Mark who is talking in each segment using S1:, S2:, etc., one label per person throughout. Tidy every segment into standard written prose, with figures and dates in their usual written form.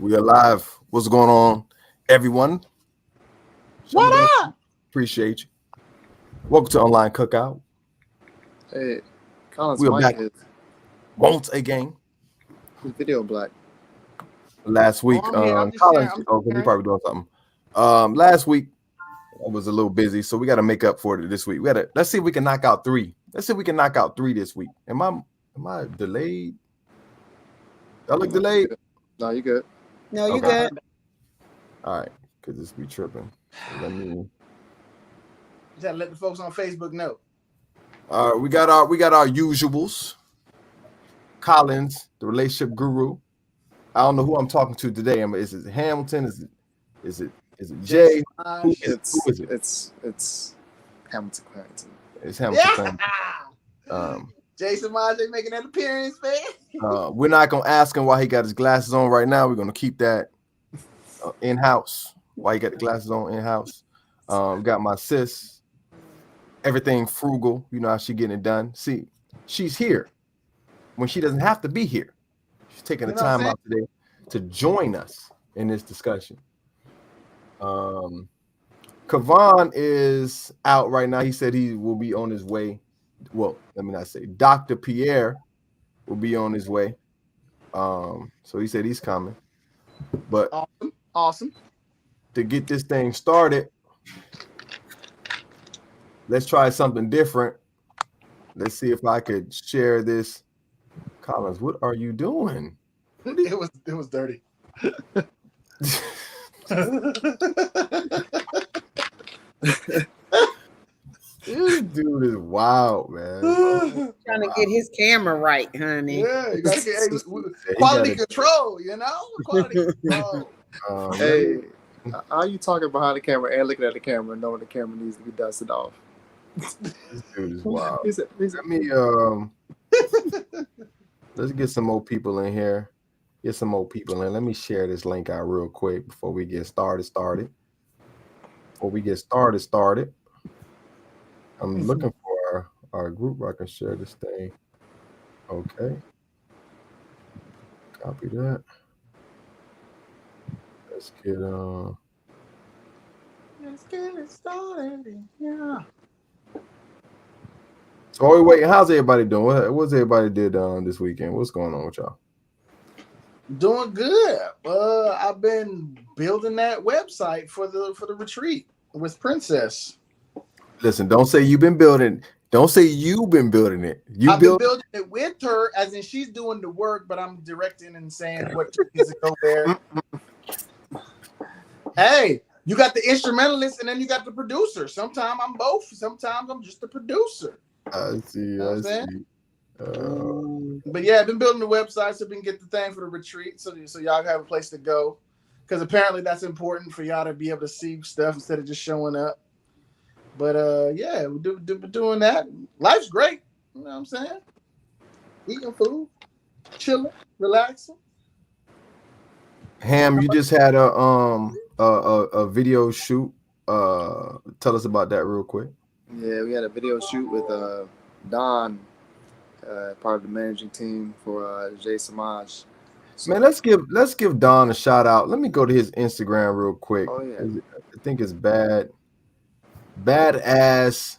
S1: We are live. What's going on, everyone?
S2: What up?
S1: Appreciate you. Welcome to Online Cookout.
S2: Hey, Colin's
S1: We are
S2: mic
S1: back
S2: is
S1: once again.
S2: his video black.
S1: Last week,
S3: I'm here. I'm just
S1: Collins,
S3: sharing.
S1: he probably doing something. Last week I was a little busy, so we got to make up for it this week. Let's see if we can knock out 3. Let's see if we can knock out 3 this week. Am I delayed? I look delayed.
S2: No, you good.
S4: No, you good.
S1: All right, because this be tripping. So let me.
S3: Just gotta let the folks on Facebook know.
S1: All right, we got our usuals. Collins, the relationship guru. I don't know who I'm talking to today. Is it Hamilton? Is it Jay? Who is it?
S2: It's Hamilton Clarington.
S1: It's Hamilton.
S3: Yeah. Jason Maje making an appearance, man.
S1: We're not gonna ask him why he got his glasses on right now. We're gonna keep that in-house. Why he got the glasses on in-house. Got my sis. Everything frugal. You know how she getting it done. See, she's here when she doesn't have to be here. She's taking the time out today to join us in this discussion. Kevon is out right now. He said he will be on his way. Well, let me not say. Dr. Pierre will be on his way. So he said he's coming. But
S3: awesome.
S1: To get this thing started, let's try something different. Let's see if I could share this. Collins, what are you doing?
S3: It was dirty.
S1: This dude is wild, man.
S4: Trying to get his camera right, honey.
S3: Yeah, you gotta get quality control, you know? Quality control.
S2: Hey, how you talking behind the camera and looking at the camera knowing the camera needs to be dusted off?
S1: This dude is wild.
S2: Let
S1: me let's get some more people in here. Get some more people in. Let me share this link out real quick before we get started. I'm looking for our group where I can share this thing. Okay. Copy that. Let's get
S3: it started. Yeah.
S1: So while we waiting, how's everybody doing? What's everybody did this weekend? What's going on with y'all?
S3: Doing good. I've been building that website for the retreat with Princess.
S1: Listen, don't say you've been building. Don't say you've been building it.
S3: I've been building it with her, as in she's doing the work, but I'm directing and saying what needs to go there. Hey, you got the instrumentalist and then you got the producer. Sometimes I'm both. Sometimes I'm just the producer.
S1: I see.
S3: You know I see. But yeah, I've been building the website so we can get the thing for the retreat, so y'all have a place to go. Because apparently that's important for y'all to be able to see stuff instead of just showing up. But yeah, we're doing that. Life's great. You know what I'm saying? Eating food, chilling, relaxing.
S1: Ham, you just had a video shoot. Tell us about that real quick.
S2: Yeah, we had a video shoot with Don, part of the managing team for Jay Samaj.
S1: Man, let's give Don a shout out. Let me go to his Instagram real quick.
S2: Oh yeah,
S1: I think it's badass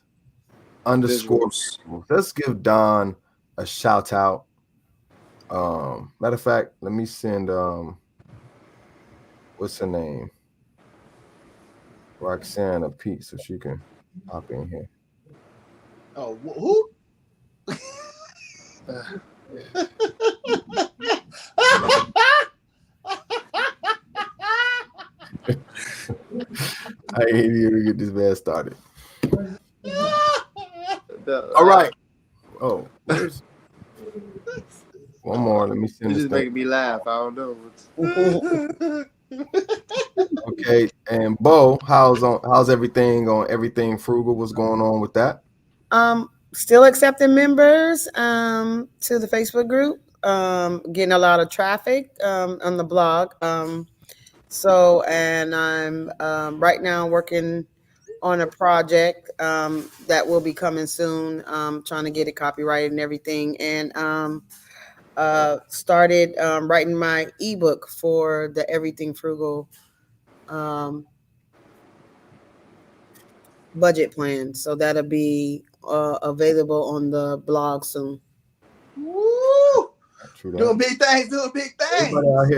S1: underscore. Let's give Don a shout out. Matter of fact, let me send what's her name? Roxanne a piece so she can hop in here.
S3: Oh, who?
S1: I ain't even get this man started. All right. Oh, one more. Let me send this.
S2: Just making me laugh. I don't know.
S1: Okay, and Bo, how's everything on Everything Frugal? What's going on with that?
S4: Still accepting members to the Facebook group. Getting a lot of traffic on the blog. So, and I'm right now working on a project that will be coming soon. Trying to get it copyrighted and everything. And started writing my ebook for the Everything Frugal budget plan. So that'll be available on the blog soon.
S3: Woo!
S1: True that.
S3: Doing big things, doing big things.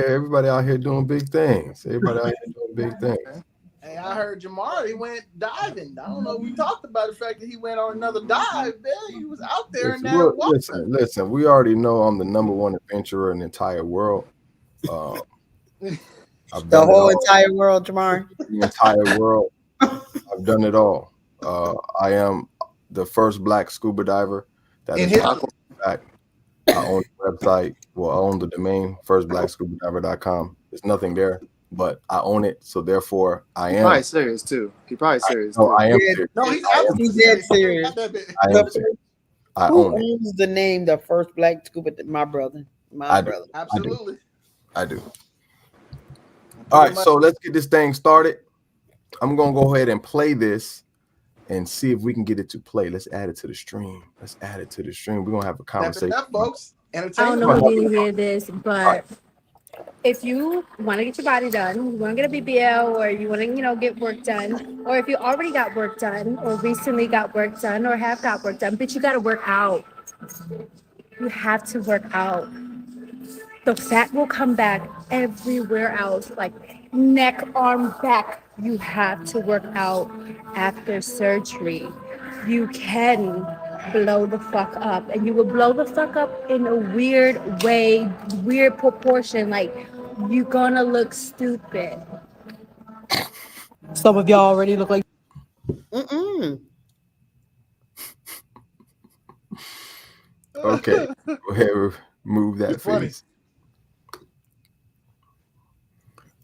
S1: Everybody out here doing big things. Everybody out here doing big things.
S3: Hey, I heard Jamare, he went diving. I don't know. We talked about the fact that he went on another dive, man. He was out there in that water.
S1: Listen, we already know I'm the #1 adventurer in the entire world.
S4: The whole entire world, Jamare.
S1: The entire world. I've done it all. I am the first Black scuba diver. That is fact. I own the website. Well, I own the domain, firstblackscubadiver.com. There's nothing there, but I own it. So therefore, I am.
S2: He's probably serious too. He probably serious.
S1: No, I am serious.
S3: No, he's dead serious.
S1: I am serious.
S4: Who owns the name, the first Black scuba? My brother. My brother.
S3: Absolutely.
S1: I do. All right, so let's get this thing started. I'm going to go ahead and play this and see if we can get it to play. Let's add it to the stream. We're going to have a conversation.
S3: Folks.
S5: I don't know if you hear this, but if you want to get your body done, you want to get a BBL, or you want to, get work done, or if you already got work done, or recently got work done, or have got work done, but you got to work out. You have to work out. The fat will come back everywhere else, like neck, arm, back. You have to work out after surgery. You can blow the fuck up, and you will blow the fuck up in a weird way, weird proportion. Like, you're gonna look stupid.
S4: Some of y'all already look like
S1: Okay, go ahead, move that face.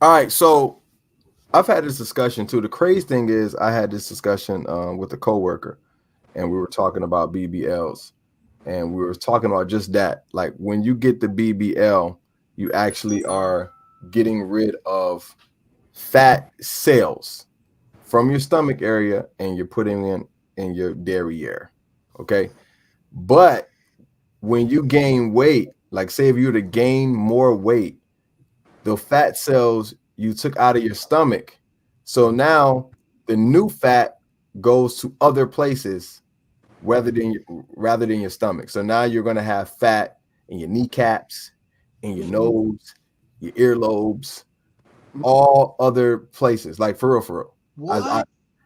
S1: All right, so I've had this discussion too. The crazy thing is, I had this discussion with a coworker, and we were talking about BBLs, and we were talking about just that. Like, when you get the BBL, you actually are getting rid of fat cells from your stomach area, and you're putting in your derriere. Okay, but when you gain weight, like say if you were to gain more weight, the fat cells you took out of your stomach, so now the new fat goes to other places rather than your stomach. So now you're going to have fat in your kneecaps, in your nose, your earlobes, all other places. Like for real.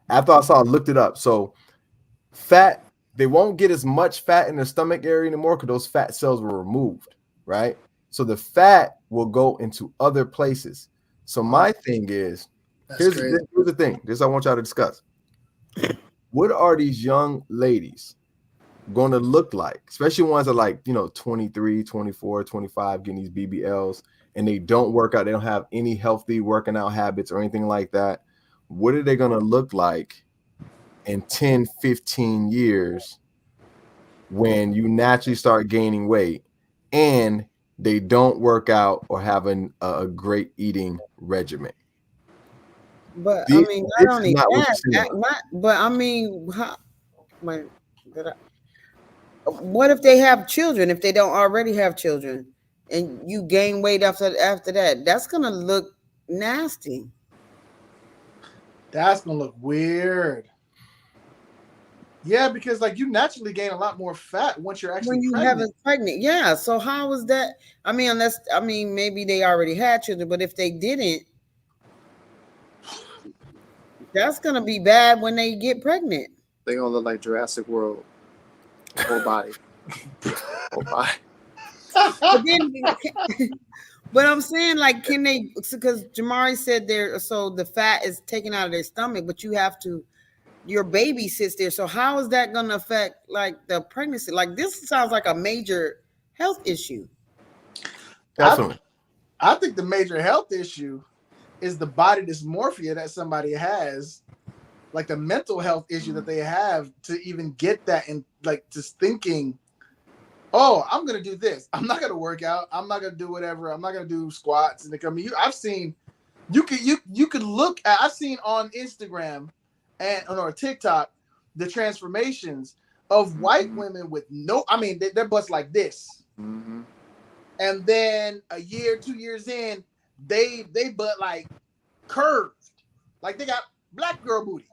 S1: After I looked it up. So fat, they won't get as much fat in the stomach area anymore because those fat cells were removed, right? So the fat will go into other places. So my thing is, here's the thing. This I want y'all to discuss. What are these young ladies going to look like? Especially ones that are like, 23, 24, 25, getting these BBLs, and they don't work out. They don't have any healthy working out habits or anything like that. What are they going to look like in 10, 15 years when you naturally start gaining weight and they don't work out or have a great eating regimen?
S4: But I mean, not only that, but I mean, what if they have children? If they don't already have children, and you gain weight after that, that's gonna look nasty.
S3: That's gonna look weird. Yeah, because like you naturally gain a lot more fat once you're actually
S4: pregnant. Yeah. So how is that? I mean, maybe they already had children, but if they didn't, that's gonna be bad when they get pregnant.
S2: They gonna look like Jurassic World. Whole body. Whole body.
S4: But I'm saying, like, can they? Because Jamare said so the fat is taken out of their stomach, but your baby sits there. So how is that going to affect like the pregnancy? Like, this sounds like a major health issue.
S1: Definitely.
S3: I think the major health issue is the body dysmorphia that somebody has, like the mental health issue that they have to even get that, and like just thinking, oh, I'm going to do this. I'm not going to work out. I'm not going to do whatever. I'm not going to do squats. And I've seen, you could look at, I've seen on Instagram or TikTok, the transformations of white women with their butts like this.
S2: Mm-hmm.
S3: and then a year, 2 years in, they butt like curved, like they got black girl booty,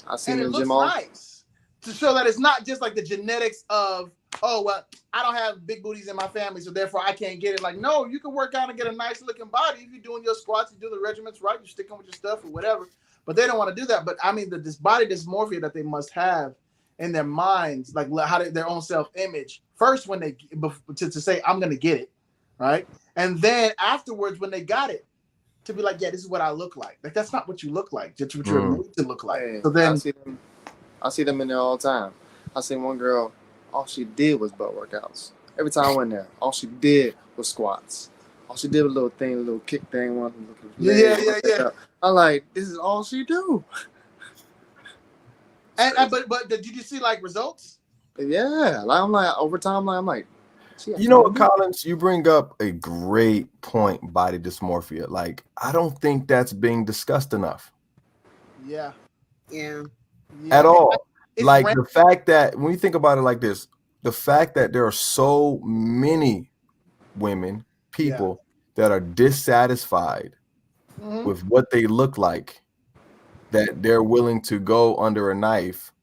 S2: I seen
S3: and it
S2: the
S3: looks
S2: gym all.
S3: nice to show that it's not just like the genetics of, oh well, I don't have big booties in my family, so therefore I can't get it. Like, no, you can work out and get a nice looking body if you're doing your squats, you do the regiments right, you're sticking with your stuff or whatever. But they don't want to do that. But I mean, this body dysmorphia that they must have in their minds, like how their own self-image, first when they to say I'm gonna get it, right, and then afterwards when they got it, to be like, yeah, this is what I look like. Like that's not what you look like. That's what you're made to look like.
S2: Hey,
S3: So then
S2: I see them in there all the time. I seen one girl, all she did was butt workouts. Every time I went there, all she did was squats. All she did was a little thing, a little kick thing.
S3: Yeah.
S2: I'm like, this is all she do.
S3: But did you see like results?
S2: Yeah, like I'm like over time, I'm like,
S1: you know what, Collins? You bring up a great point. Body dysmorphia. Like, I don't think that's being discussed enough.
S3: Yeah.
S1: At all.
S3: It's
S1: like the fact that when you think about it like this, the fact that there are so many women, people that are dissatisfied with what they look like, that they're willing to go under a knife.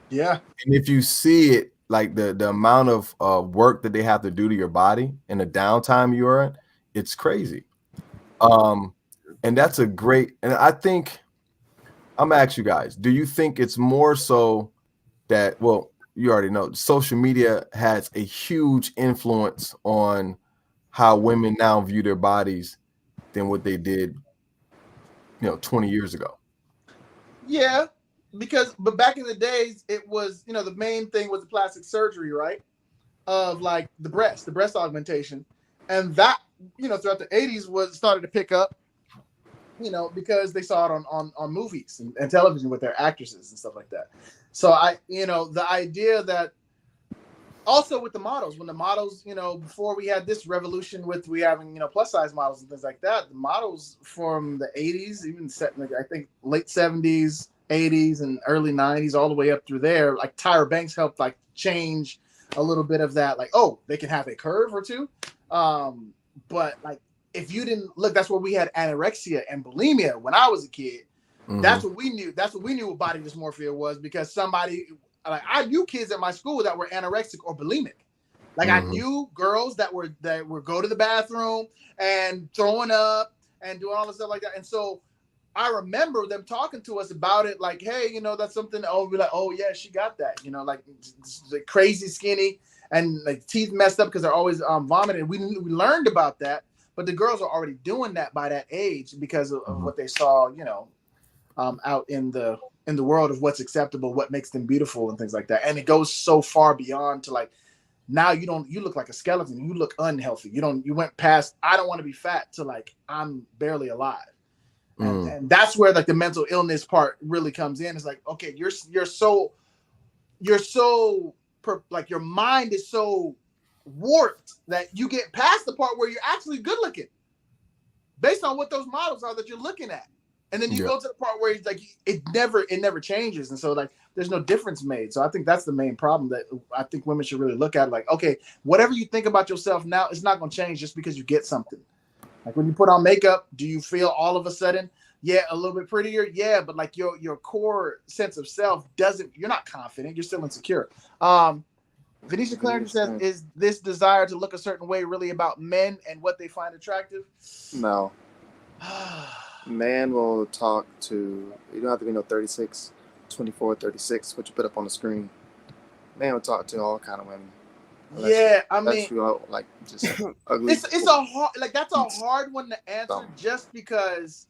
S3: Yeah.
S1: And if you see it, like the amount of work that they have to do to your body and the downtime you're in, it's crazy. And that's a great, and I think I'm gonna ask you guys, do you think it's more so that, well, you already know social media has a huge influence on how women now view their bodies than what they did, 20 years ago?
S3: Yeah, but back in the days, it was, the main thing was the plastic surgery, right? Of like the breast augmentation. And that, throughout the 80s started to pick up, because they saw it on movies and television with their actresses and stuff like that. So the idea that also with the models, when the models, before we had this revolution with we having, plus size models and things like that, the models from the 80s, even I think late 70s, 80s and early 90s, all the way up through there, like Tyra Banks helped like change a little bit of that, like, oh, they can have a curve or two. But like, if you didn't look, that's where we had anorexia and bulimia when I was a kid. That's what we knew. That's what we knew what body dysmorphia was, because somebody, like, I knew kids at my school that were anorexic or bulimic. Like I knew girls that were go to the bathroom and throwing up and doing all this stuff like that. And so I remember them talking to us about it, like, hey, that's something. Oh, we're like, oh yeah, she got that. Like crazy skinny and like teeth messed up because they're always vomiting. We learned about that, but the girls are already doing that by that age because of what they saw, out in the world of what's acceptable, what makes them beautiful and things like that. And it goes so far beyond to like, now you look like a skeleton. You look unhealthy. You went past, I don't want to be fat, to like, I'm barely alive. And that's where like the mental illness part really comes in. It's like, okay, you're so like your mind is so warped that you get past the part where you're actually good looking based on what those models are that you're looking at. And then you go to the part where it's like it never changes. And so like there's no difference made. So I think that's the main problem that I think women should really look at. Like, okay, whatever you think about yourself now, it's not going to change just because you get something. Like when you put on makeup, do you feel all of a sudden, a little bit prettier? Yeah, but like your core sense of self you're not confident. You're still insecure. Venetia Clarington says, is this desire to look a certain way really about men and what they find attractive?
S2: No. Man will talk to, you don't have to be 36, 24, 36, what you put up on the screen. Man will talk to all kind of women.
S3: I mean,
S2: like just ugly.
S3: It's a hard, like that's a hard one to answer just because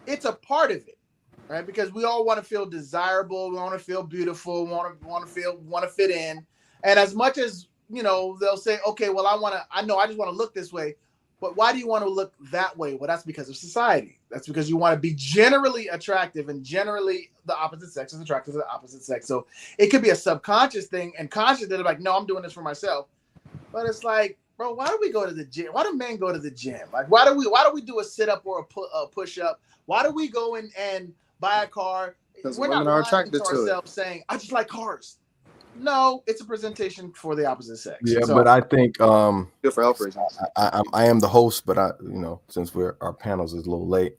S3: it's a part of it, right? Because we all want to feel desirable, we want to feel beautiful, want to fit in. And as much as, they'll say, okay, well, I just want to look this way. But why do you want to look that way? Well, that's because of society. That's because you want to be generally attractive, and generally the opposite sex is attracted to the opposite sex. So it could be a subconscious thing, and conscious that they're like, no, I'm doing this for myself. But it's like, bro, why do we go to the gym? Why do men go to the gym? Like, why do we do a sit up or a push up? Why do we go in and buy a car?
S2: Because
S3: we're
S2: women
S3: not
S2: are
S3: lying
S2: attracted to
S3: ourselves saying, I just like cars. No, it's a presentation for the opposite sex.
S1: Yeah,
S3: So,
S1: but I think
S2: Good for health reasons.
S1: I am the host, but since our panels is a little late,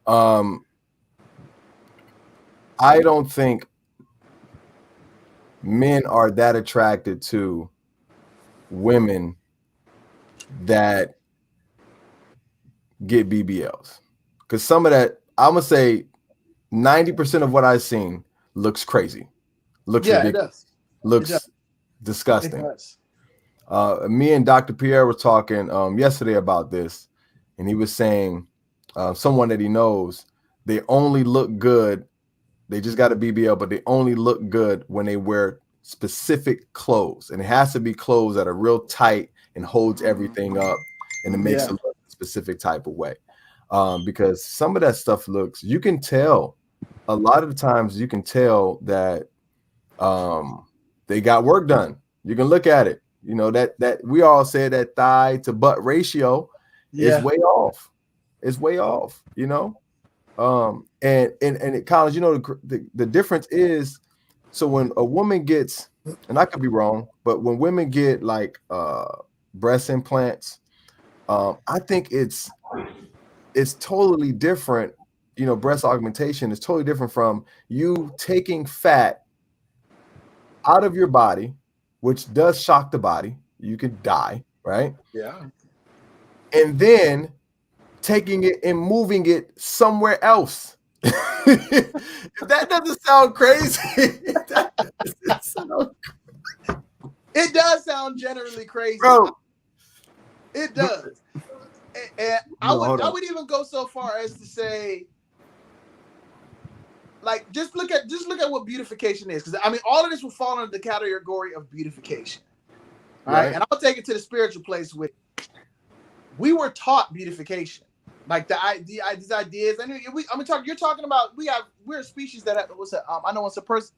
S1: I don't think men are that attracted to women that get BBLs, because some of that, I'm gonna say 90% of what I've seen looks crazy, looks ridiculous, looks disgusting.
S3: It does.
S1: Me and Dr. Pierre were talking yesterday about this, and he was saying someone that he knows, they only look good. They just got a BBL, but they only look good when they wear specific clothes, and it has to be clothes that are real tight and holds everything up, and it makes it look a specific type of way. Because some of that stuff looks, you can tell, a lot of the times you can tell that they got work done. You can look at it. You know, that we all say that thigh to butt ratio is way off. It's way off, you know. And at college, you know, the difference is, so when a woman gets, and I could be wrong, but when women get like breast implants, I think it's totally different. You know, breast augmentation is totally different from you taking fat out of your body, which does shock the body. You could die, right?
S3: Yeah. And
S1: then taking it and moving it somewhere else. If that doesn't sound crazy,
S3: it does sound generally crazy,
S1: bro.
S3: It does. And I would even go so far as to say, like, just look at what beautification is, because I mean, all of this will fall under the category of beautification. All right, and I'll take it to the spiritual place with. We were taught beautification, like these ideas. I mean, you're talking about we're a species that I know once a person.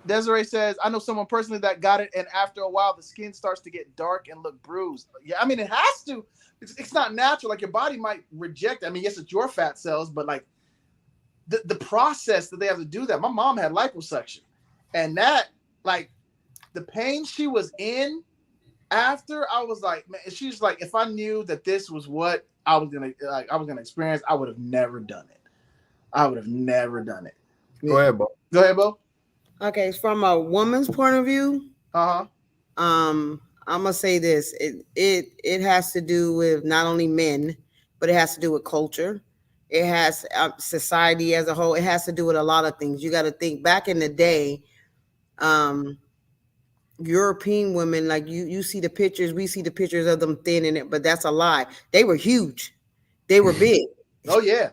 S3: Desiree says, I know someone personally that got it, and after a while, the skin starts to get dark and look bruised. Yeah, I mean, it has to. It's not natural. Like, your body might reject. I mean, yes, it's your fat cells, but like the process that they have to do that. My mom had liposuction, and that, like, the pain she was in after, I was like, man, she's like, if I knew that this was what I was gonna experience, I would have never done it.
S1: Go ahead,
S3: Bo.
S4: Okay, from a woman's point of view, I'm gonna say this: it has to do with not only men, but it has to do with culture. It has society as a whole. It has to do with a lot of things. You got to think back in the day. European women, like you see the pictures, we see the pictures of them thin in it, but that's a lie. They were huge. They were big.
S3: Oh yeah.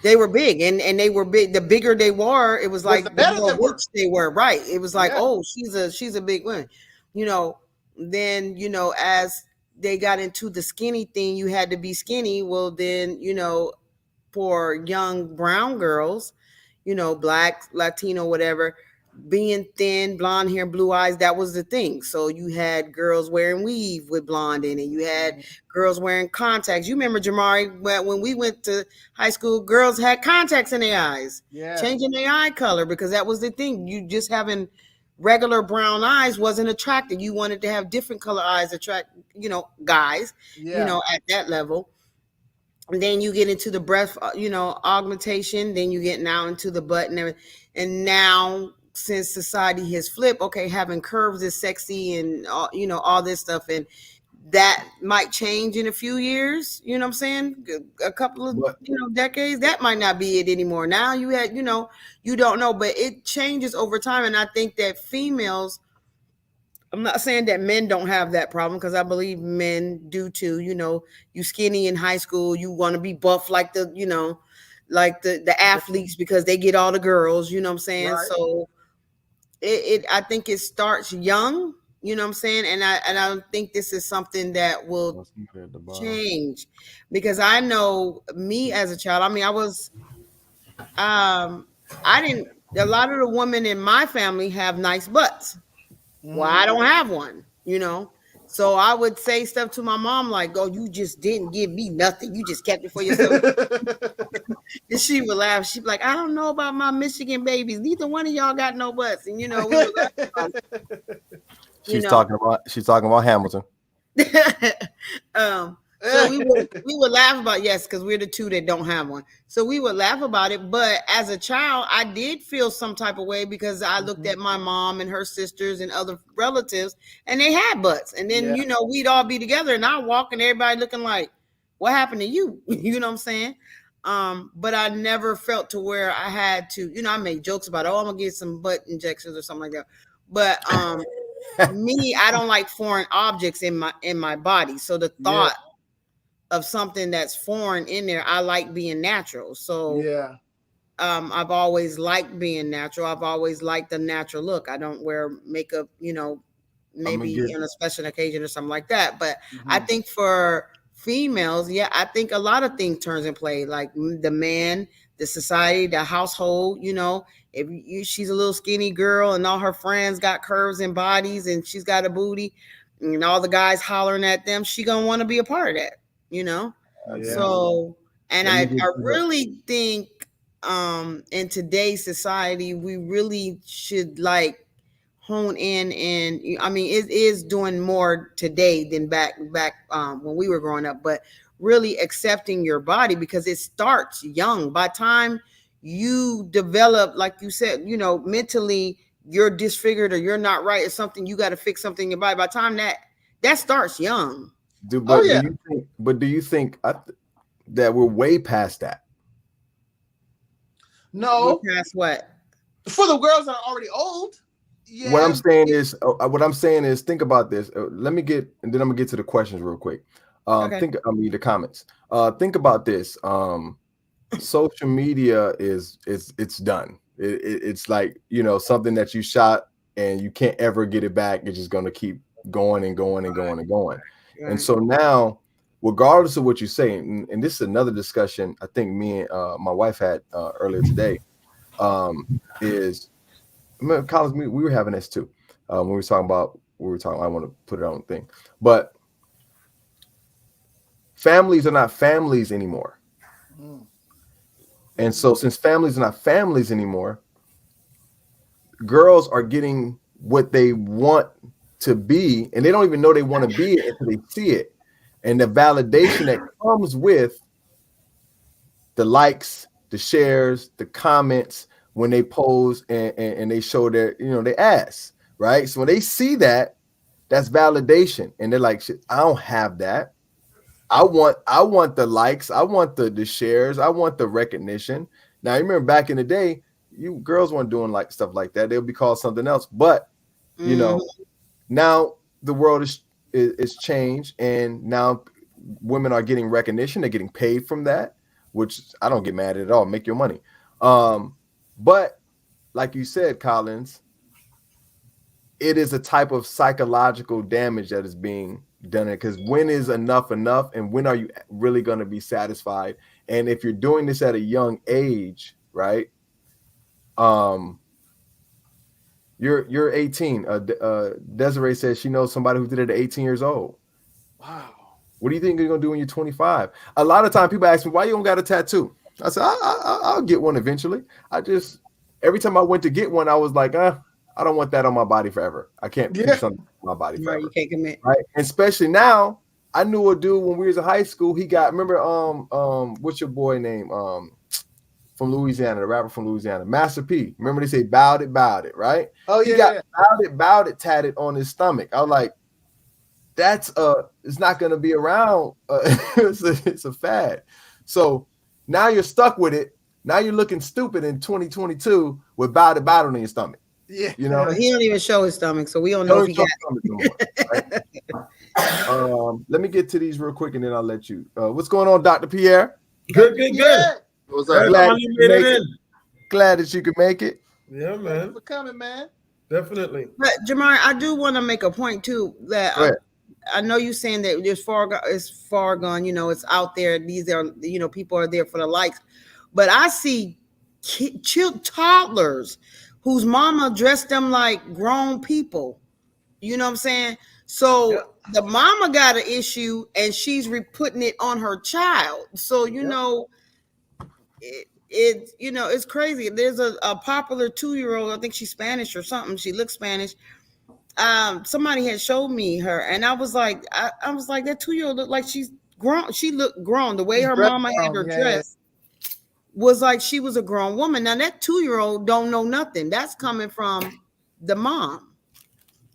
S4: They were big, and they were big. The bigger they were, it was like the more rich they were. Right. It was like, oh, she's a big woman. You know, then, you know, as they got into the skinny thing, you had to be skinny. Well, then, you know, for young brown girls, you know, Black, Latino, whatever, being thin, blonde hair, blue eyes, that was the thing. So you had girls wearing weave with blonde in it. You had girls wearing contacts. You remember, Jamare, when we went to high school, girls had contacts in their eyes, changing their eye color, because that was the thing. You just having regular brown eyes wasn't attractive. You wanted to have different color eyes attract, you know, guys, you know, at that level. And then you get into the breast, you know, augmentation. Then you get now into the butt and everything. And now, since society has flipped, okay, having curves is sexy and you know, all this stuff, and that might change in a few years. You know what I'm saying? A couple of decades, that might not be it anymore. Now you had, you know, you don't know, but it changes over time. And I think that females, I'm not saying that men don't have that problem, because I believe men do too. You know, you skinny in high school, you want to be buff like the, you know, like the athletes, because they get all the girls, you know what I'm saying? Right. So I think it starts young, you know what I'm saying? And I don't think this is something that will change, because I know me as a child, I mean, a lot of the women in my family have nice butts. Well, I don't have one, you know? So I would say stuff to my mom like, oh, you just didn't give me nothing. You just kept it for yourself. And she would laugh. She'd be like, I don't know about my Michigan babies. Neither one of y'all got no butts. And, you know, we were laughing.
S1: She's talking about Hamilton.
S4: So we would laugh about, yes, because we're the two that don't have one. So we would laugh about it. But as a child, I did feel some type of way because I looked at my mom and her sisters and other relatives, and they had butts. And then, we'd all be together, and I'd walk, and everybody looking like, what happened to you? You know what I'm saying? But I never felt to where I had to, I made jokes about, I'm gonna get some butt injections or something like that. But me, I don't like foreign objects in my body. So the thought of something that's foreign in there, I like being natural. So I've always liked being natural. I've always liked the natural look. I don't wear makeup, maybe on a special occasion or something like that. But I think for females, I think a lot of things turns in play, like the man, the society, the household. If she's a little skinny girl and all her friends got curves and bodies and she's got a booty and all the guys hollering at them, she gonna want to be a part of that. So, and I really think in today's society, we really should hone in, and it is doing more today than back when we were growing up, but really accepting your body, because it starts young. By the time you develop, like you said, mentally you're disfigured or you're not right, it's something you got to fix something in your body. By the time that starts young.
S1: Do you think that we're way past that?
S3: No.
S4: We're past what?
S3: For the girls that are already old. Yeah.
S1: What I'm saying is, think about this. Let me get, and then I'm gonna get to the questions real quick. The comments. Think about this. Social media it's done. It's like, something that you shot and you can't ever get it back. It's just gonna keep going and going and going and going. Right. And so now, regardless of what you say, and this is another discussion I think me and my wife had earlier today, is, Collins, we were having this too. When we were talking, I want to put it on the thing, but families are not families anymore. And so since families are not families anymore, girls are getting what they want to be, and they don't even know they want to be it until they see it. And the validation that comes with the likes, the shares, the comments when they pose and they show their, their ass, right? So when they see that, that's validation. And they're like, shit, I don't have that. I want the likes, I want the shares, I want the recognition. Now, you remember back in the day, you girls weren't doing like stuff like that. They'll be called something else. But now the world is changed, and now women are getting recognition. They're getting paid from that, which I don't get mad at all. Make your money. But like you said, Collins, it is a type of psychological damage that is being done. Because when is enough, and when are you really going to be satisfied? And if you're doing this at a young age, right? You're 18. Desiree says she knows somebody who did it at 18 years old.
S3: Wow.
S1: What do you think you're gonna do when you're 25? A lot of time people ask me, why you don't got a tattoo? I said, I'll get one eventually. Every time I went to get one, I was like, I don't want that on my body forever. I can't do something on my body forever.
S4: Right, you can't commit.
S1: Right. And especially now, I knew a dude when we was in high school. He got, remember, what's your boy name? From Louisiana, the rapper from Louisiana, Master P. Remember they say bowed it, right?
S3: Oh,
S1: he got bowed it tatted on his stomach. I was like, that's it's not gonna be around. It's a fad. So now you're stuck with it. Now you're looking stupid in 2022 with bowed it on your stomach.
S3: Yeah,
S1: he don't
S4: even show his stomach, so we don't know if he got
S1: it. Right? Let me get to these real quick, and then I'll let you. What's going on, Dr. Pierre?
S6: Good.
S2: What's up?
S1: Glad that you could make it.
S6: Yeah, man.
S3: Thanks for coming, man.
S6: Definitely.
S4: But Jamare, I do want to make a point too that I know you saying that it's far gone. It's out there. These are people are there for the likes, but I see toddlers whose mama dressed them like grown people. You know what I'm saying? So the mama got an issue, and she's putting it on her child. So it's crazy. There's a popular 2-year-old, I think she's Spanish or something. She looks Spanish. somebody had showed me her, and I was like, I was like, that 2-year-old looked like she's grown. She looked grown. The way her mama had her dressed was like she was a grown woman. Now that 2-year-old don't know nothing. That's coming from the mom.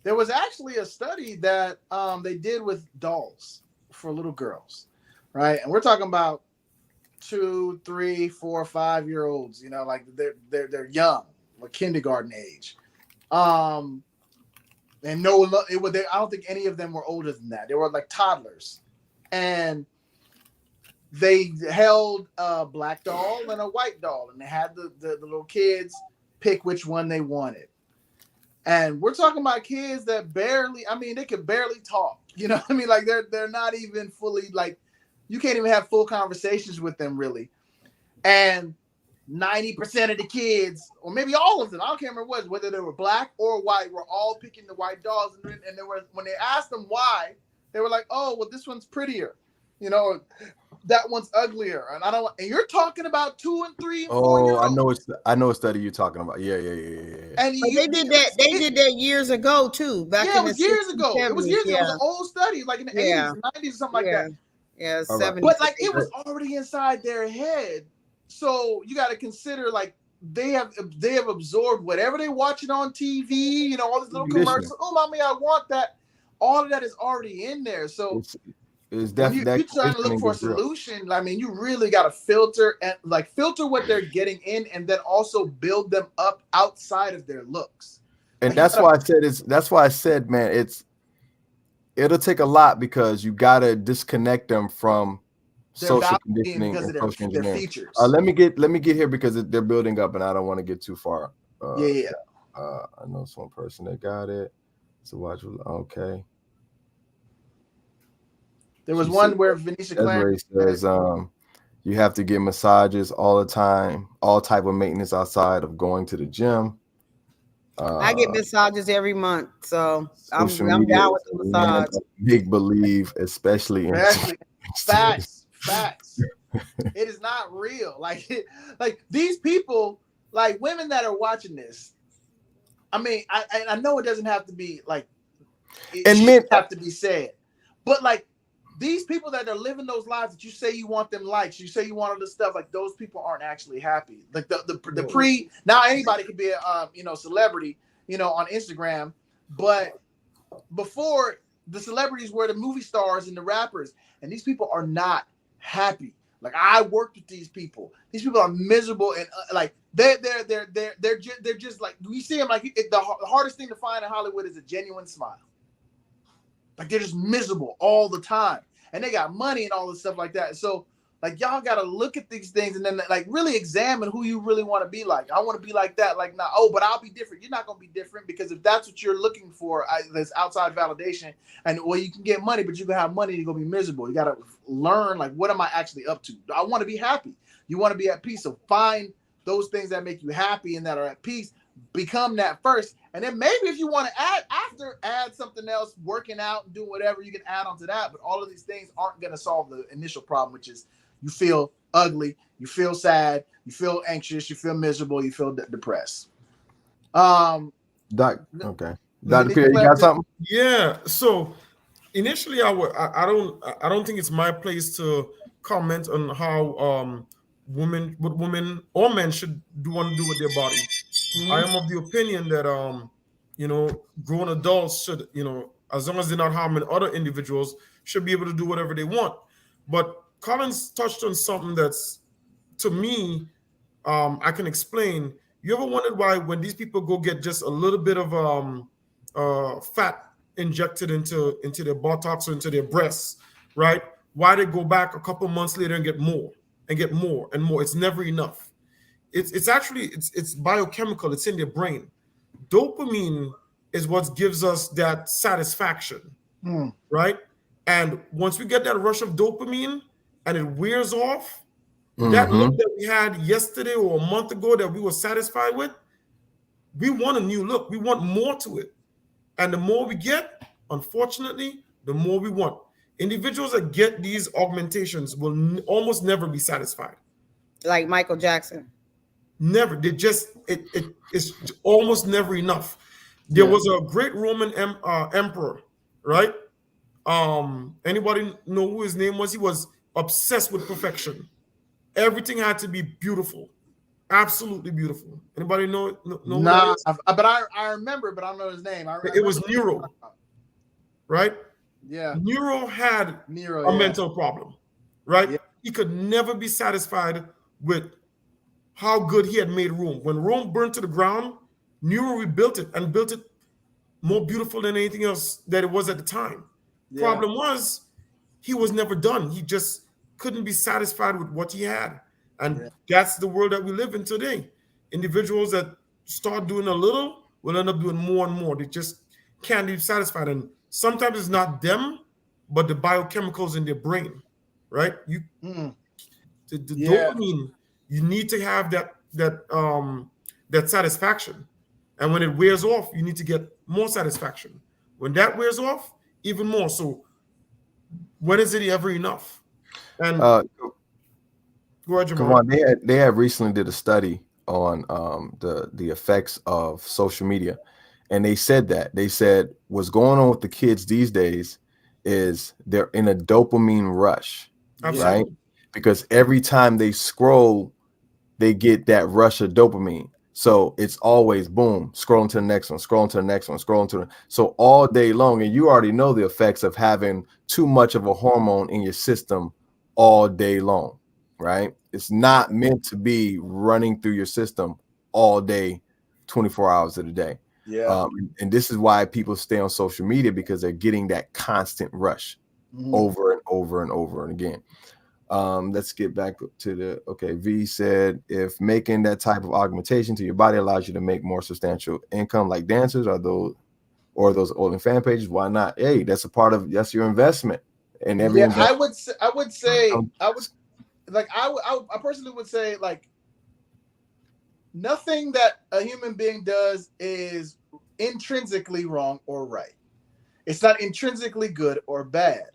S3: There was actually a study that they did with dolls for little girls, right? And we're talking about 2, 3, 4, 5-year-olds. You know, like they're young, like kindergarten age. And no, it was. I don't think any of them were older than that. They were like toddlers, and they held a black doll and a white doll, and they had the little kids pick which one they wanted. And we're talking about kids that they could barely talk. You know what I mean? Like they're not even fully, like, you can't even have full conversations with them really. And 90% of the kids, or maybe all of them, I can't remember whether they were black or white, were all picking the white dolls. And they were, when they asked them why, they were like, "Oh, well, this one's prettier, you know, that one's uglier." And and you're talking about 2 and 3 and 4 years old.
S1: I know a study you're talking about. Yeah.
S4: And they did that years ago too. Back in the
S3: years
S4: 60s,
S3: ago.
S4: 70s,
S3: It was years ago. It was an old study, like in the 80s, 90s, or something like that.
S4: Yeah, 70s.
S3: But like it was already inside their head. So you got to consider, like, they have absorbed whatever they're watching on TV, you know, all these little commercials. "Oh, mommy, I want that." All of that is already in there. So
S1: it's
S3: you're trying to look for a solution. I mean, you really got to filter what they're getting in, and then also build them up outside of their looks.
S1: And that's why I said, man, it'll take a lot, because you got to disconnect them from social conditioning and social engineering.
S3: Features.
S1: Let me get here, because they're building up, and I don't want to get too far. I know some person that got it. So watch. Okay.
S3: There was one where Venetia Clarington
S1: says, you have to get massages all the time, all type of maintenance outside of going to the gym.
S4: I get massages every month, so I'm down with the massage.
S1: Make believe, especially
S3: facts. It is not real. Like these people, like women that are watching this. I mean, I know it doesn't have to be like, and men have to be said, but like these people that are living those lives that you say you want them likes, you say you want all this stuff, like those people aren't actually happy. Like now anybody could be a celebrity, you know, on Instagram, but before, the celebrities were the movie stars and the rappers, and these people are not happy. Like, I worked with these people. These people are miserable, and like they're just like, we see them like the hardest thing to find in Hollywood is a genuine smile. Like, they're just miserable all the time, and they got money and all this stuff like that. So like, y'all got to look at these things and then like really examine who you really want to be like. I want to be like that. Like, nah, but I'll be different. You're not going to be different, because if that's what you're looking for, this outside validation, and well, you can get money, but you can have money and you're going to be miserable. You got to learn, like, what am I actually up to? I want to be happy. You want to be at peace. So find those things that make you happy and that are at peace. Become that first. And then maybe if you want to add something else, working out and doing whatever, you can add on to that. But all of these things aren't going to solve the initial problem, which is you feel ugly, you feel sad, you feel anxious, you feel miserable, you feel depressed.
S1: Okay. Dr. Pierre, you got something?
S6: Yeah. So initially, I don't think it's my place to comment on how women or men should want to do with their body. Mm-hmm. I am of the opinion that grown adults should, as long as they're not harming other individuals, should be able to do whatever they want. But Collins touched on something that's, to me, I can explain. You ever wondered why when these people go get just a little bit of fat injected into their buttocks or into their breasts, right? Why they go back a couple months later and get more and more? It's never enough. It's actually biochemical. It's in their brain. Dopamine is what gives us that satisfaction, right? And once we get that rush of dopamine and it wears off, that look that we had yesterday or a month ago that we were satisfied with, we want a new look. We want more to it. And the more we get, unfortunately, the more we want. Individuals that get these augmentations will almost never be satisfied.
S4: Like Michael Jackson.
S6: Never. It's almost never enough. There was a great Roman emperor, right? Anybody know who his name was? He was obsessed with perfection. Everything had to be beautiful, absolutely beautiful. Anybody know who that is?
S3: But I remember, but I don't know his name.
S6: It was Nero, right?
S3: Yeah.
S6: Nero had a mental problem, right?
S3: Yeah.
S6: He could never be satisfied with how good he had made Rome. When Rome burned to the ground, Nero rebuilt it and built it more beautiful than anything else that it was at the time.
S3: Yeah.
S6: Problem was, he was never done. He just couldn't be satisfied with what he had. And that's the world that we live in today. Individuals that start doing a little will end up doing more and more. They just can't be satisfied. And sometimes it's not them, but the biochemicals in their brain, right? The dopamine, you need to have that satisfaction. And when it wears off, you need to get more satisfaction. When that wears off, even more. So when is it ever enough? And go ahead, Jamare.
S1: They had recently did a study on the effects of social media, and they said what's going on with the kids these days is they're in a dopamine rush.
S6: Absolutely.
S1: Right? Because every time they scroll, they get that rush of dopamine. So it's always boom, scrolling to the next one, scrolling to the next one, scrolling to the so all day long. And you already know the effects of having too much of a hormone in your system all day long, right? It's not meant to be running through your system all day, 24 hours of the day.
S3: Yeah.
S1: And this is why people stay on social media, because they're getting that constant rush over and over and over and again. Let's get back to V said, if making that type of augmentation to your body allows you to make more substantial income like dancers or those old fan pages, why not? Hey, that's your investment. And every
S3: I personally would say, like, nothing that a human being does is intrinsically wrong or right. It's not intrinsically good or bad.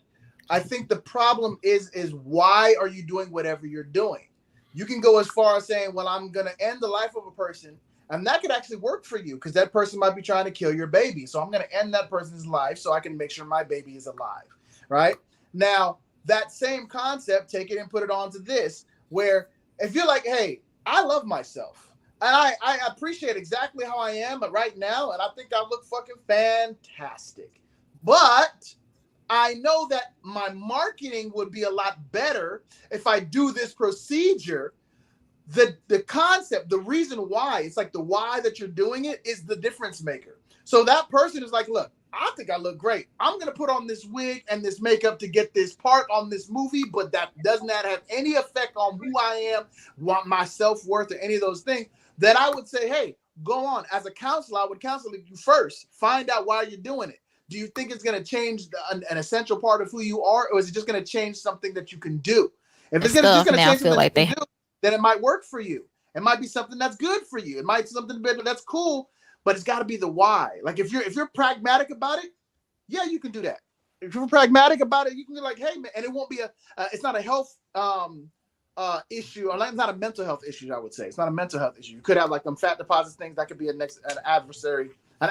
S3: I think the problem is why are you doing whatever you're doing? You can go as far as saying, well, I'm going to end the life of a person, and that could actually work for you because that person might be trying to kill your baby. So I'm going to end that person's life so I can make sure my baby is alive, right? Now, that same concept, take it and put it onto this, where if you're like, hey, I love myself, and I appreciate exactly how I am right now, and I think I look fucking fantastic, but I know that my marketing would be a lot better if I do this procedure. The concept, the reason why, it's like the why that you're doing it is the difference maker. So that person is like, look, I think I look great. I'm going to put on this wig and this makeup to get this part on this movie, but that does not have any effect on who I am, my self-worth, or any of those things. Then I would say, hey, go on. As a counselor, I would counsel you first. Find out why you're doing it. Do you think it's going to change an essential part of who you are, or is it just going to change something that you can do? If it's just going to change something that you can do, then it might work for you. It might be something that's good for you. It might be something that's cool, but it's got to be the why. Like if you're pragmatic about it, yeah, you can do that. If you're pragmatic about it, you can be like, hey, man, and it won't be it's not a health issue, or it's not a mental health issue. I would say it's not a mental health issue. You could have like fat deposits, things that could be an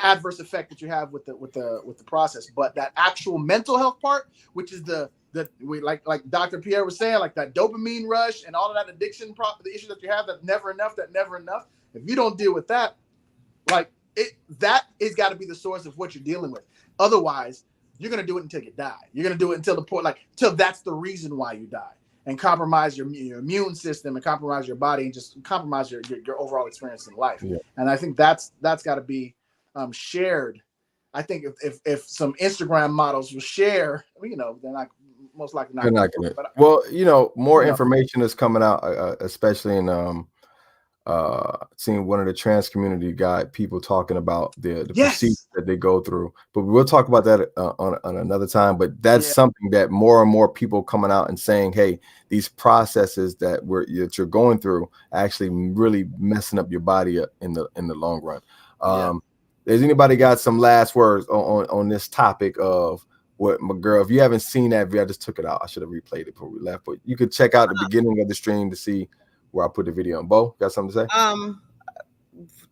S3: adverse effect that you have with the process. But that actual mental health part, which is like Dr. Pierre was saying, like that dopamine rush and all of that addiction, the issue that you have, that never enough. If you don't deal with that, like that is got to be the source of what you're dealing with. Otherwise, you're gonna do it until you die. You're gonna do it until the point, till that's the reason why you die, and compromise your immune system, and compromise your body, and just compromise your overall experience in life. Yeah. And I think that's got to be shared. I think if some Instagram models will share, they're not most likely not.
S1: They're not gonna. Well, more information is coming out, especially in seeing one of the trans community people talking about the procedures that they go through. But we'll talk about that on another time. But that's something that more and more people coming out and saying, hey, these processes that you're going through actually really messing up your body in the long run. Has anybody got some last words on this topic of what my girl? If you haven't seen that video, I just took it out. I should have replayed it before we left, but you could check out the beginning of the stream to see where I put the video on. Bo, got something to say?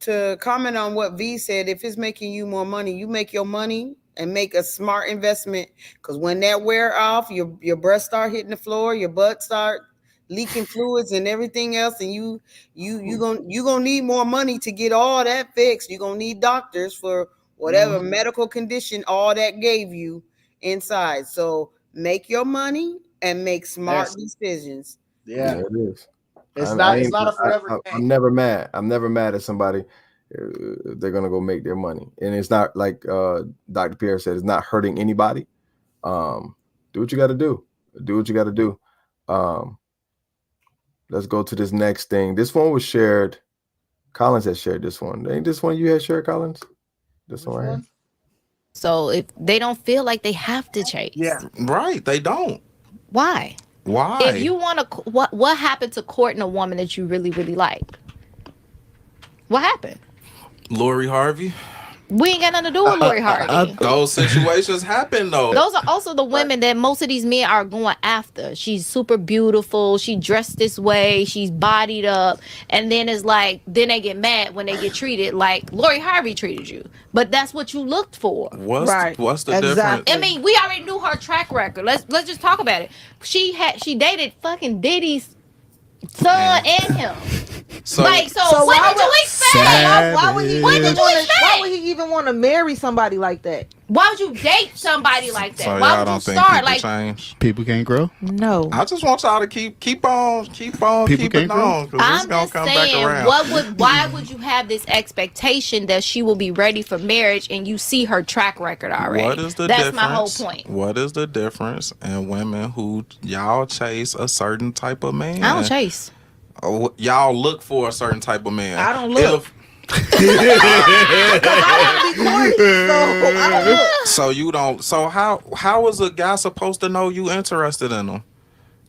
S4: to comment on what V said, if it's making you more money, you make your money and make a smart investment. Because when that wear off, your breasts start hitting the floor, your butt start leaking fluids and everything else, and you gonna need more money to get all that fixed. You're gonna need doctors for whatever medical condition all that gave you inside. So make your money and make smart decisions.
S3: Yeah,
S1: it is.
S3: It's not a forever thing.
S1: I'm never mad. I'm never mad at somebody. They're gonna go make their money, and it's not like Dr. Pierre said. It's not hurting anybody. Do what you got to do. Do what you got to do. Let's go to this next thing. This one was shared. Collins has shared this one. Ain't this one you had shared, Collins? This one right here.
S7: So if they don't feel like they have to chase,
S8: right? They don't.
S7: Why?
S8: Why?
S7: If you want to, what happened to courting a woman that you really, really like? What happened?
S8: Lori Harvey.
S7: We ain't got nothing to do with Lori Harvey.
S8: Those situations happen though.
S7: Those are also the women that most of these men are going after. She's super beautiful. She dressed this way. She's bodied up. And then it's like, then they get mad when they get treated like Lori Harvey treated you. But that's what you looked for.
S8: What's the difference?
S7: I mean, we already knew her track record. Let's just talk about it. She dated fucking Diddy's son and him.
S9: So
S7: what did you expect?
S9: Why would he even want to marry somebody like that?
S7: Why would you date somebody like that?
S8: So
S7: Why would you start like
S8: change?
S10: People can't grow?
S9: No.
S8: I just want y'all to keep on keeping on, because it's gonna come back around.
S7: Why would you have this expectation that she will be ready for marriage and you see her track record already?
S8: What is the
S7: That's
S8: difference?
S7: my whole point.
S8: What is the difference in women who y'all chase a certain type of man?
S7: I don't chase.
S8: Oh, y'all look for a certain type of man.
S9: I don't look. I want to be courted, so I don't look.
S8: So you don't. So how is a guy supposed to know you interested in him?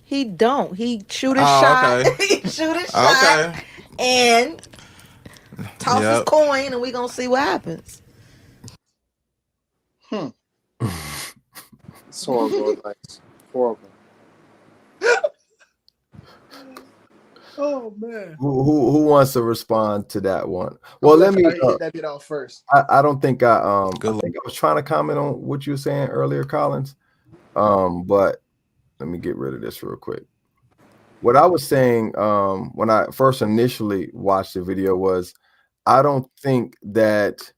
S9: He don't. He shoot his shot.
S8: Okay.
S9: He shoot his shot and toss his coin, and we gonna see what happens.
S2: It's horrible advice. Horrible.
S3: Oh man.
S1: Who wants to respond to that one? Well, let me
S3: hit that bit off first.
S1: I don't think I think I was trying to comment on what you were saying earlier, Collins. But let me get rid of this real quick. What I was saying when I first initially watched the video was I don't think that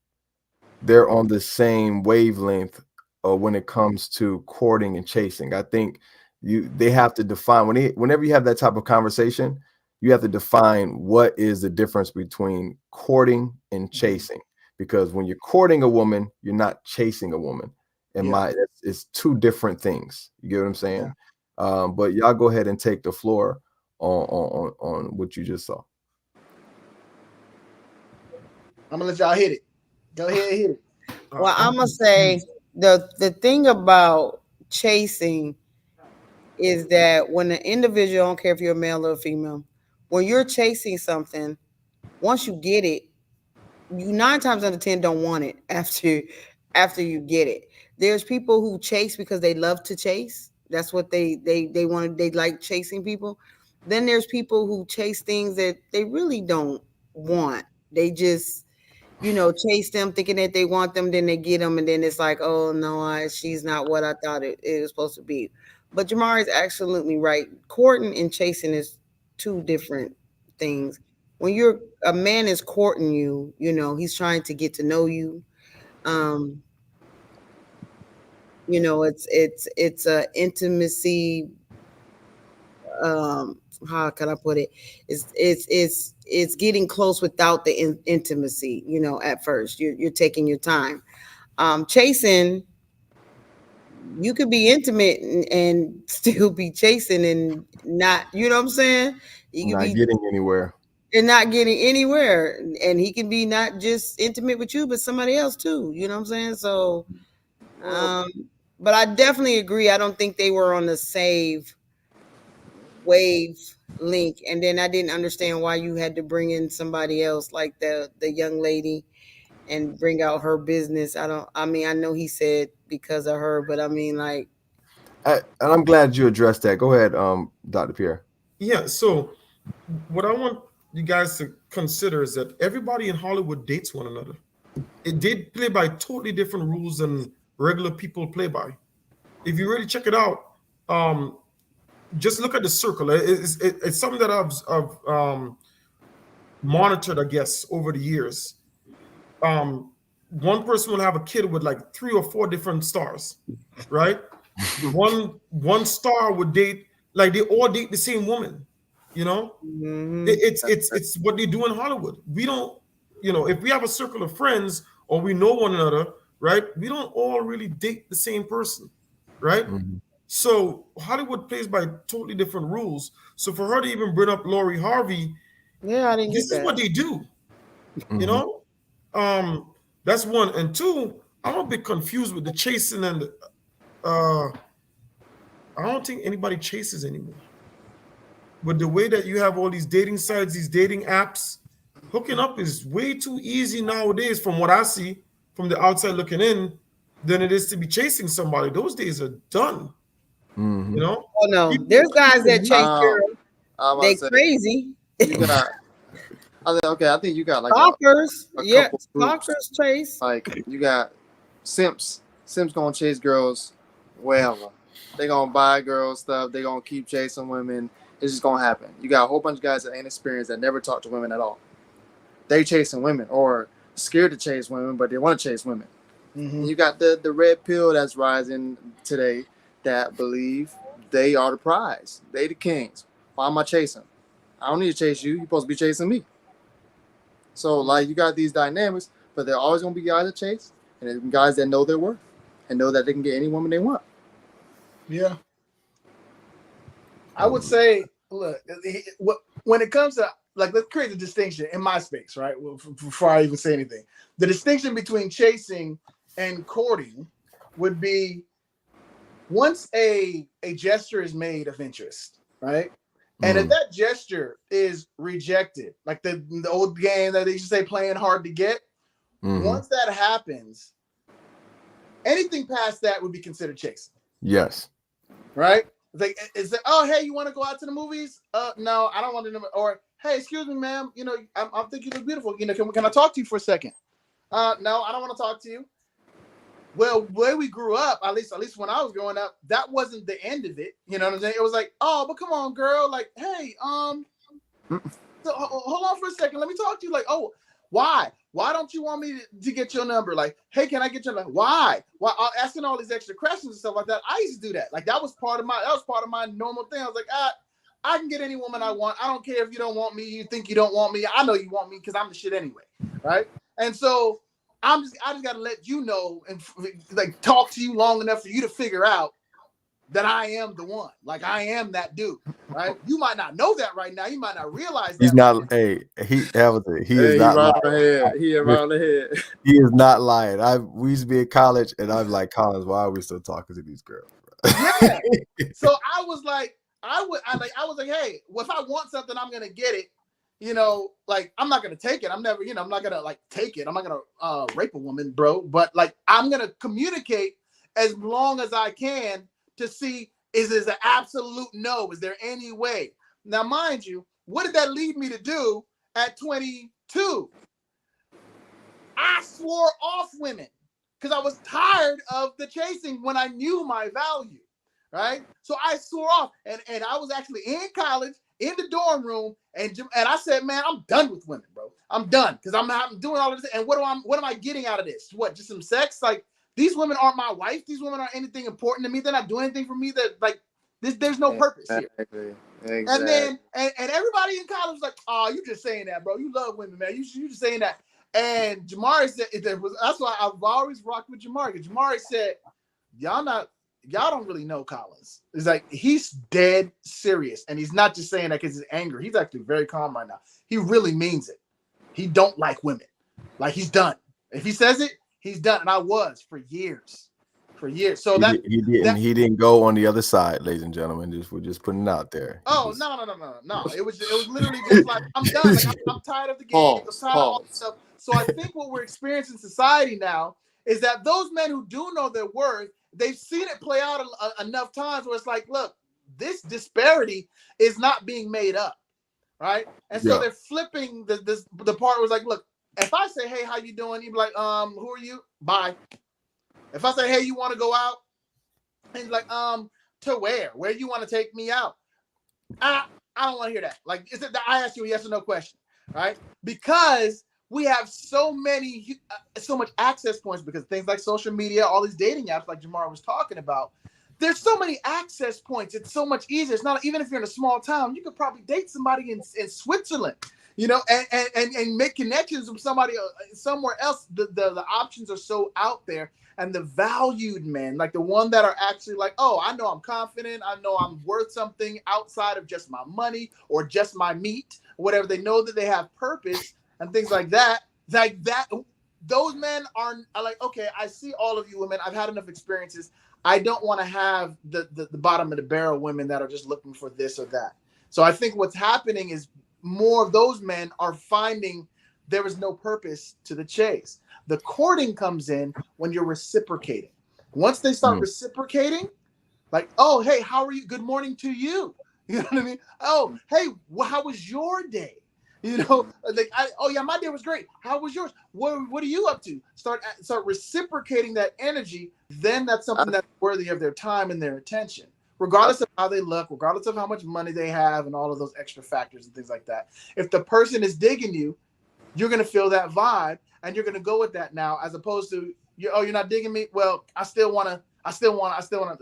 S1: they're on the same wavelength when it comes to courting and chasing. I think they have to define whenever you have that type of conversation, you have to define what is the difference between courting and chasing. Because when you're courting a woman, you're not chasing a woman. It's two different things. You get what I'm saying? Yeah. But y'all go ahead and take the floor on what you just saw.
S3: I'm gonna let y'all hit it. Go ahead and hit it.
S4: Well, I'm gonna say the thing about chasing is that when an individual, I don't care if you're a male or a female, when you're chasing something, once you get it, you 9 times out of 10 don't want it after you get it. There's people who chase because they love to chase. That's what they want. They like chasing people. Then there's people who chase things that they really don't want. They just, chase them thinking that they want them, then they get them, and then it's like, oh no, she's not what I thought it was supposed to be. But Jamare is absolutely right. Courting and chasing is two different things. When a man is courting you, he's trying to get to know you. It's a intimacy. How can I put it? It's getting close without the intimacy. At first you're taking your time. Chasing, you could be intimate and still be chasing and not, you know what I'm saying? You could
S1: not getting anywhere.
S4: And not getting anywhere. And he can be not just intimate with you, but somebody else too. You know what I'm saying? So, but I definitely agree. I don't think they were on the same wave link. And then I didn't understand why you had to bring in somebody else, like the young lady, and bring out her business. I know he said because of her, but I mean, like.
S1: And I'm glad you addressed that. Go ahead, Dr. Pierre.
S6: Yeah, so what I want you guys to consider is that everybody in Hollywood dates one another. It did play by totally different rules than regular people play by. If you really check it out, just look at the circle. It's something that I've monitored, I guess, over the years. One person will have a kid with like 3 or 4 different stars, right? one star would date, like they all date the same woman, you know? It's what they do in Hollywood. We don't, if we have a circle of friends or we know one another, right? We don't all really date the same person, right? So Hollywood plays by totally different rules. So for her to even bring up Lori Harvey,
S4: I didn't
S6: this
S4: get
S6: is
S4: that.
S6: what they do, you know? That's one. And two, I'm a bit confused with the chasing and I don't think anybody chases anymore. But the way that you have all these dating sites, these dating apps, hooking up is way too easy nowadays from what I see from the outside looking in than it is to be chasing somebody. Those days are done. You know?
S4: Oh no, there's guys that chase girls. They crazy.
S2: You got, I think you got like
S4: stalkers.
S2: a
S4: Stalkers chase.
S2: Like you got simps. Simps gonna chase girls wherever. They gonna buy girls stuff. They gonna keep chasing women. It's just gonna happen. You got a whole bunch of guys that ain't experienced, that never talk to women at all. They chasing women or scared to chase women, but they want to chase women. You got the red pill that's rising today that believe they are the prize. They the kings. Why am I chasing? I don't need to chase you. You're supposed to be chasing me. So like you got these dynamics, but they're always gonna be guys that chase and then guys that know their worth and know that they can get any woman they want.
S3: Yeah. I would say, look, when it comes to, like, let's create a distinction in my space, right? Before I even say anything, the distinction between chasing and courting would be once a gesture is made of interest, right? And if that gesture is rejected, like the old game that they used to say, playing hard to get, once that happens, anything past that would be considered chasing.
S1: Yes.
S3: Right? Like, is it, oh, hey, you want to go out to the movies? No, I don't want to. Or, hey, excuse me, ma'am. You know, I think you look beautiful. You know, can I talk to you for a second? No, I don't want to talk to you. Well, where we grew up, at least when I was growing up, that wasn't the end of it. You know what I'm saying? It was like, oh, but come on, girl. Like, hey, so, hold on for a second. Let me talk to you. Like, oh, why? Why don't you want me to get your number? Like, hey, can I get your number? Why? Asking all these extra questions and stuff like that. I used to do that. Like, that was part of my normal thing. I was like, I can get any woman I want. I don't care if you don't want me. You think you don't want me. I know you want me because I'm the shit anyway, right? And so I just got to let you know and like talk to you long enough for you to figure out that I am the one. Like, I am that dude, right? You might not know that right now. You might not realize that.
S1: He's not. Hey, he is not lying.
S2: He around the head.
S1: He is not lying. We used to be in college, and I'm like, Collins, why are we still talking to these girls?
S3: Yeah. So I was like, I was like, hey, well, if I want something, I'm gonna get it. You know, like, I'm not gonna take it. I'm never, I'm not gonna like take it. I'm not gonna rape a woman, bro. But like, I'm gonna communicate as long as I can to see, is this an absolute no? Is there any way? Now, mind you, what did that lead me to do at 22? I swore off women because I was tired of the chasing when I knew my value, right? So I swore off, and I was actually in college, in the dorm room, and I said, man, I'm done with women, bro. I'm done because I'm doing all of this, and what am I getting out of this? What, just some sex? Like, these women aren't my wife. These women aren't anything important to me. They're not doing anything for me. That like there's no purpose here. Exactly. And then and everybody in college was like, oh, you just saying that, bro. You love women, man. You just saying that. And Jamare said that's why I've always rocked with Jamare. Jamare said, y'all don't really know Collins. It's like, he's dead serious, and he's not just saying that because he's angry. He's actually very calm right now. He really means it. He don't like women. Like, he's done. If he says it, he's done. And I was for years. So
S1: he didn't go on the other side, ladies and gentlemen. We're just putting it out there.
S3: Oh, no. It was literally just like, I'm done. Like, I'm tired of the game. I'm tired of all this stuff. So I think what we're experiencing in society now is that those men who do know their worth, they've seen it play out enough times where it's like, look, this disparity is not being made up,
S2: right? And so they're flipping the part was like, look, if I say, hey, how you doing? You'd be like, who are you? Bye. If I say, hey, you want to go out? And he's like, to where? Where do you want to take me out? I don't want to hear that. Like, is it that I asked you a yes or no question, right? Because we have so much access points because things like social media, all these dating apps like Jamare was talking about, there's so many access points. It's so much easier. It's not, even if you're in a small town, you could probably date somebody in Switzerland, you know, and make connections with somebody somewhere else. The options are so out there. And the valued men, like the one that are actually like, oh, I know I'm confident. I know I'm worth something outside of just my money or just my meat, whatever. They know that they have purpose and things like that. Like that, those men are like, okay, I see all of you women. I've had enough experiences. I don't want to have the bottom of the barrel women that are just looking for this or that. So I think what's happening is more of those men are finding there is no purpose to the chase. The courting comes in when you're reciprocating. Once they start reciprocating, like, oh, hey, how are you? Good morning to you. You know what I mean? Oh, hey, how was your day? You know, like, oh yeah, my day was great. How was yours? What are you up to? Start reciprocating that energy. Then that's something that's worthy of their time and their attention, regardless of how they look, regardless of how much money they have, and all of those extra factors and things like that. If the person is digging you, you're gonna feel that vibe, and you're gonna go with that now, as opposed to you're not digging me. Well, I still wanna.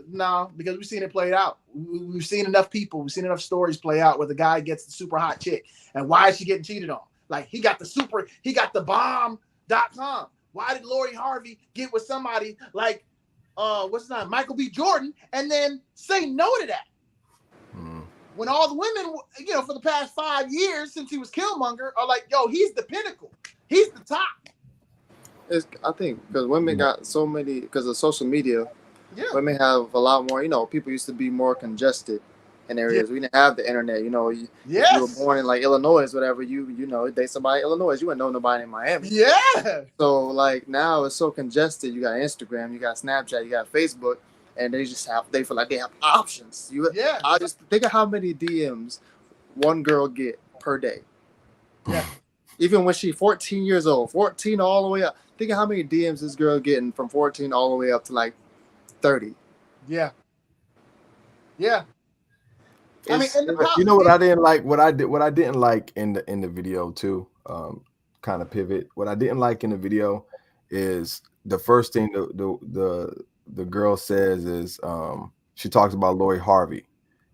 S2: No, because we've seen it played out. We've seen enough people. We've seen enough stories play out where the guy gets the super hot chick, and why is she getting cheated on? Like he got the bomb.com. Why did Lori Harvey get with somebody like what's his name, Michael B. Jordan, and then say no to that? When all the women, you know, for the past 5 years since he was Killmonger, are like, yo, he's the pinnacle. He's the top. I think because women got so many, because of social media, women have a lot more, you know, people used to be more congested in areas. We didn't have the internet, you know. If you were born in like Illinois, whatever, you know, date somebody in Illinois, you wouldn't know nobody in Miami. Yeah. So like now it's so congested. You got Instagram, you got Snapchat, you got Facebook. And they feel like they have options. I just think of how many DMs one girl get per day. Yeah. Even when she's 14 years old, 14 all the way up. Think of how many DMs this girl getting from 14 all the way up to like 30. Yeah. Yeah.
S1: I mean, you know what I didn't like? What I didn't like in the video too. Kind of pivot. What I didn't like in the video is the first thing the girl says is she talks about Lori Harvey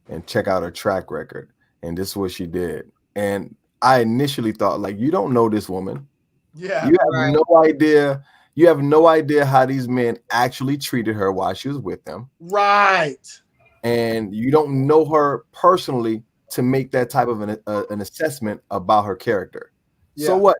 S1: and check out her track record, and this is what she did. And I initially thought, like, you don't know this woman. Yeah, you have no idea. You have no idea how these men actually treated her while she was with them. Right. And you don't know her personally to make that type of an assessment about her character. Yeah. So what?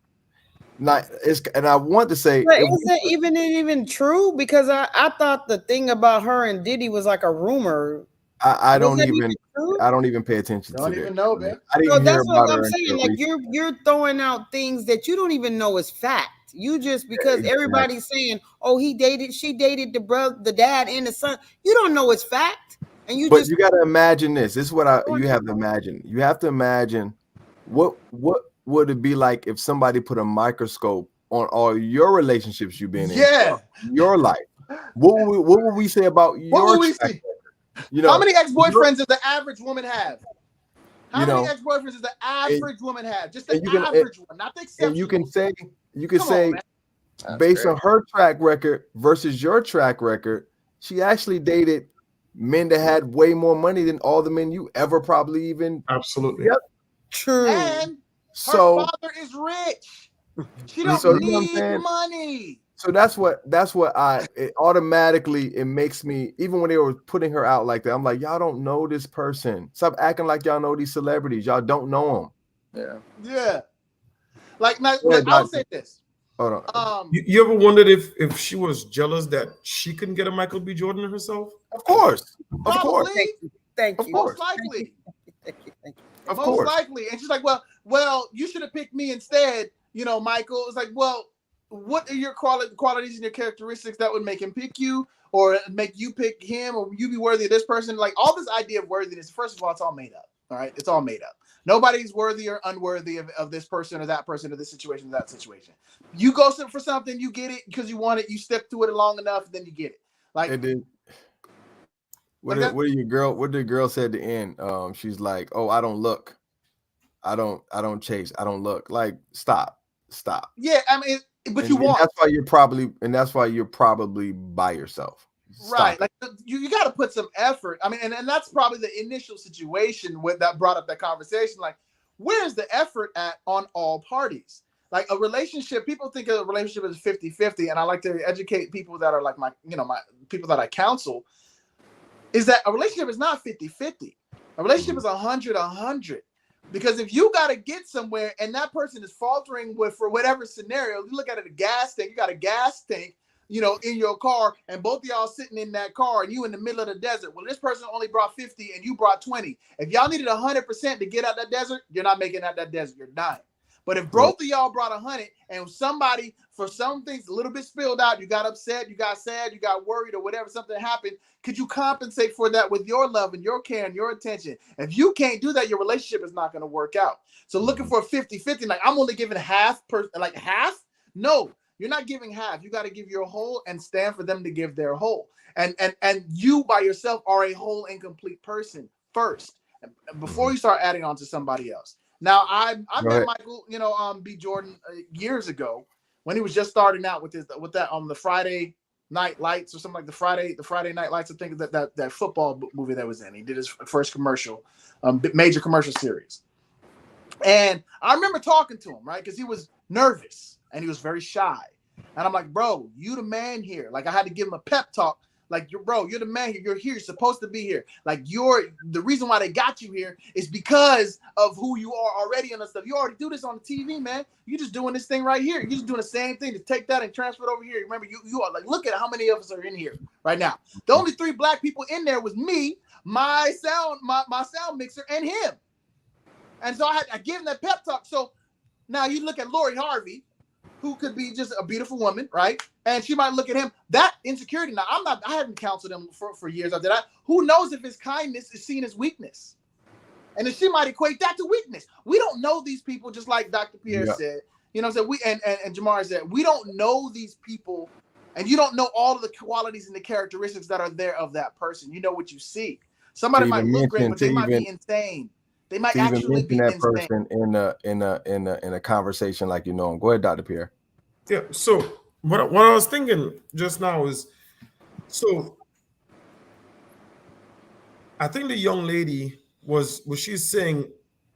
S1: And I want to say,
S4: but is it even true? Because I thought the thing about her and Diddy was like a rumor.
S1: I don't even pay attention to it. Don't even know, man. I didn't hear
S4: that's what I'm saying. Like you're throwing out things that you don't even know is fact. You just because everybody's saying, oh, she dated the dad and the son. You don't know it's fact, and you
S1: got to imagine this. This is what you have to imagine. You have to imagine what would it be like if somebody put a microscope on all your relationships you've been in, your life? What would we say about your?
S2: You know, how many ex-boyfriends does the average woman have? How many ex-boyfriends does the average woman have? Just the average one, not the exception. And
S1: you can say, based on her track record versus your track record, she actually dated men that had way more money than all the men you ever probably even.
S6: Absolutely.
S1: Yep.
S2: True. And her father is rich. She don't need money.
S1: So that's what it automatically, it makes me, even when they were putting her out like that, I'm like, y'all don't know this person. Stop acting like y'all know these celebrities. Y'all don't know them.
S2: Yeah. Yeah. Like I'll say this.
S1: Hold on.
S6: You ever wondered if she was jealous that she couldn't get a Michael B. Jordan herself?
S1: Of course.
S2: Probably.
S1: Of course.
S4: Thank you.
S2: Most likely.
S4: Thank you.
S2: Of course. Most likely. And she's like, well, you should have picked me instead, you know, Michael. It's like, well, what are your qualities and your characteristics that would make him pick you or make you pick him or you be worthy of this person? Like all this idea of worthiness, first of all, it's all made up. All right. It's all made up.
S3: Nobody's worthy or unworthy of this person or that person or this situation or that situation. You go for something, you get it because you want it. You stick to it long enough, then you get it. Like,
S1: and then what did the girl say at the end? She's like, "Oh, I don't look, I don't chase, I don't look." Like, stop.
S3: Yeah, I mean, but
S1: and,
S3: you want.
S1: That's why you're probably by yourself.
S3: Right, like you got to put some effort. I mean, and that's probably the initial situation that brought up that conversation. Like, where's the effort at on all parties? Like a relationship, people think of a relationship as 50-50, and I like to educate people that are like my people that I counsel, is that a relationship is not 50-50. A relationship is 100-100. Because if you got to get somewhere and that person is faltering for whatever scenario, you look at it, a gas tank, you got a gas tank, in your car, and both of y'all sitting in that car and you in the middle of the desert. Well, this person only brought 50 and you brought 20. If y'all needed 100% to get out that desert, you're not making out that desert. You're dying. But if both of y'all brought 100 and somebody, for some things, a little bit spilled out, you got upset, you got sad, you got worried or whatever, something happened, could you compensate for that with your love and your care and your attention? If you can't do that, your relationship is not going to work out. So looking for a 50-50, like I'm only giving half. No, you're not giving half. You got to give your whole and stand for them to give their whole. And you by yourself are a whole and complete person first, before you start adding on to somebody else. Now, I met Michael, B. Jordan years ago when he was just starting out with that the Friday Night Lights or something like the Friday Night Lights. I think that football movie that was in. He did his first commercial, major commercial series. And I remember talking to him, right, because he was nervous and he was very shy. And I'm like, bro, you the man here. Like I had to give him a pep talk. Like, you're the man here. You're here. You're supposed to be here. Like, the reason why they got you here is because of who you are already on the stuff. You already do this on the TV, man. You're just doing this thing right here. You're just doing the same thing to take that and transfer it over here. Remember, you are like, look at how many of us are in here right now. The only 3 black people in there was me, my sound mixer, and him. And so I gave him that pep talk. So now you look at Lori Harvey, who could be just a beautiful woman, right? And she might look at him, that insecurity. Now, I haven't counseled him for years after that. Who knows if his kindness is seen as weakness? And if she might equate that to weakness. We don't know these people, just like Dr. Pierre said. And Jamare said, we don't know these people, and you don't know all of the qualities and the characteristics that are there of that person. You know what you see. Somebody might look great, but they might be insane. They might actually be that person
S1: in a conversation like him. Go ahead, Dr. Pierre.
S6: Yeah. So what I was thinking just now is, so I think the young lady was she's saying,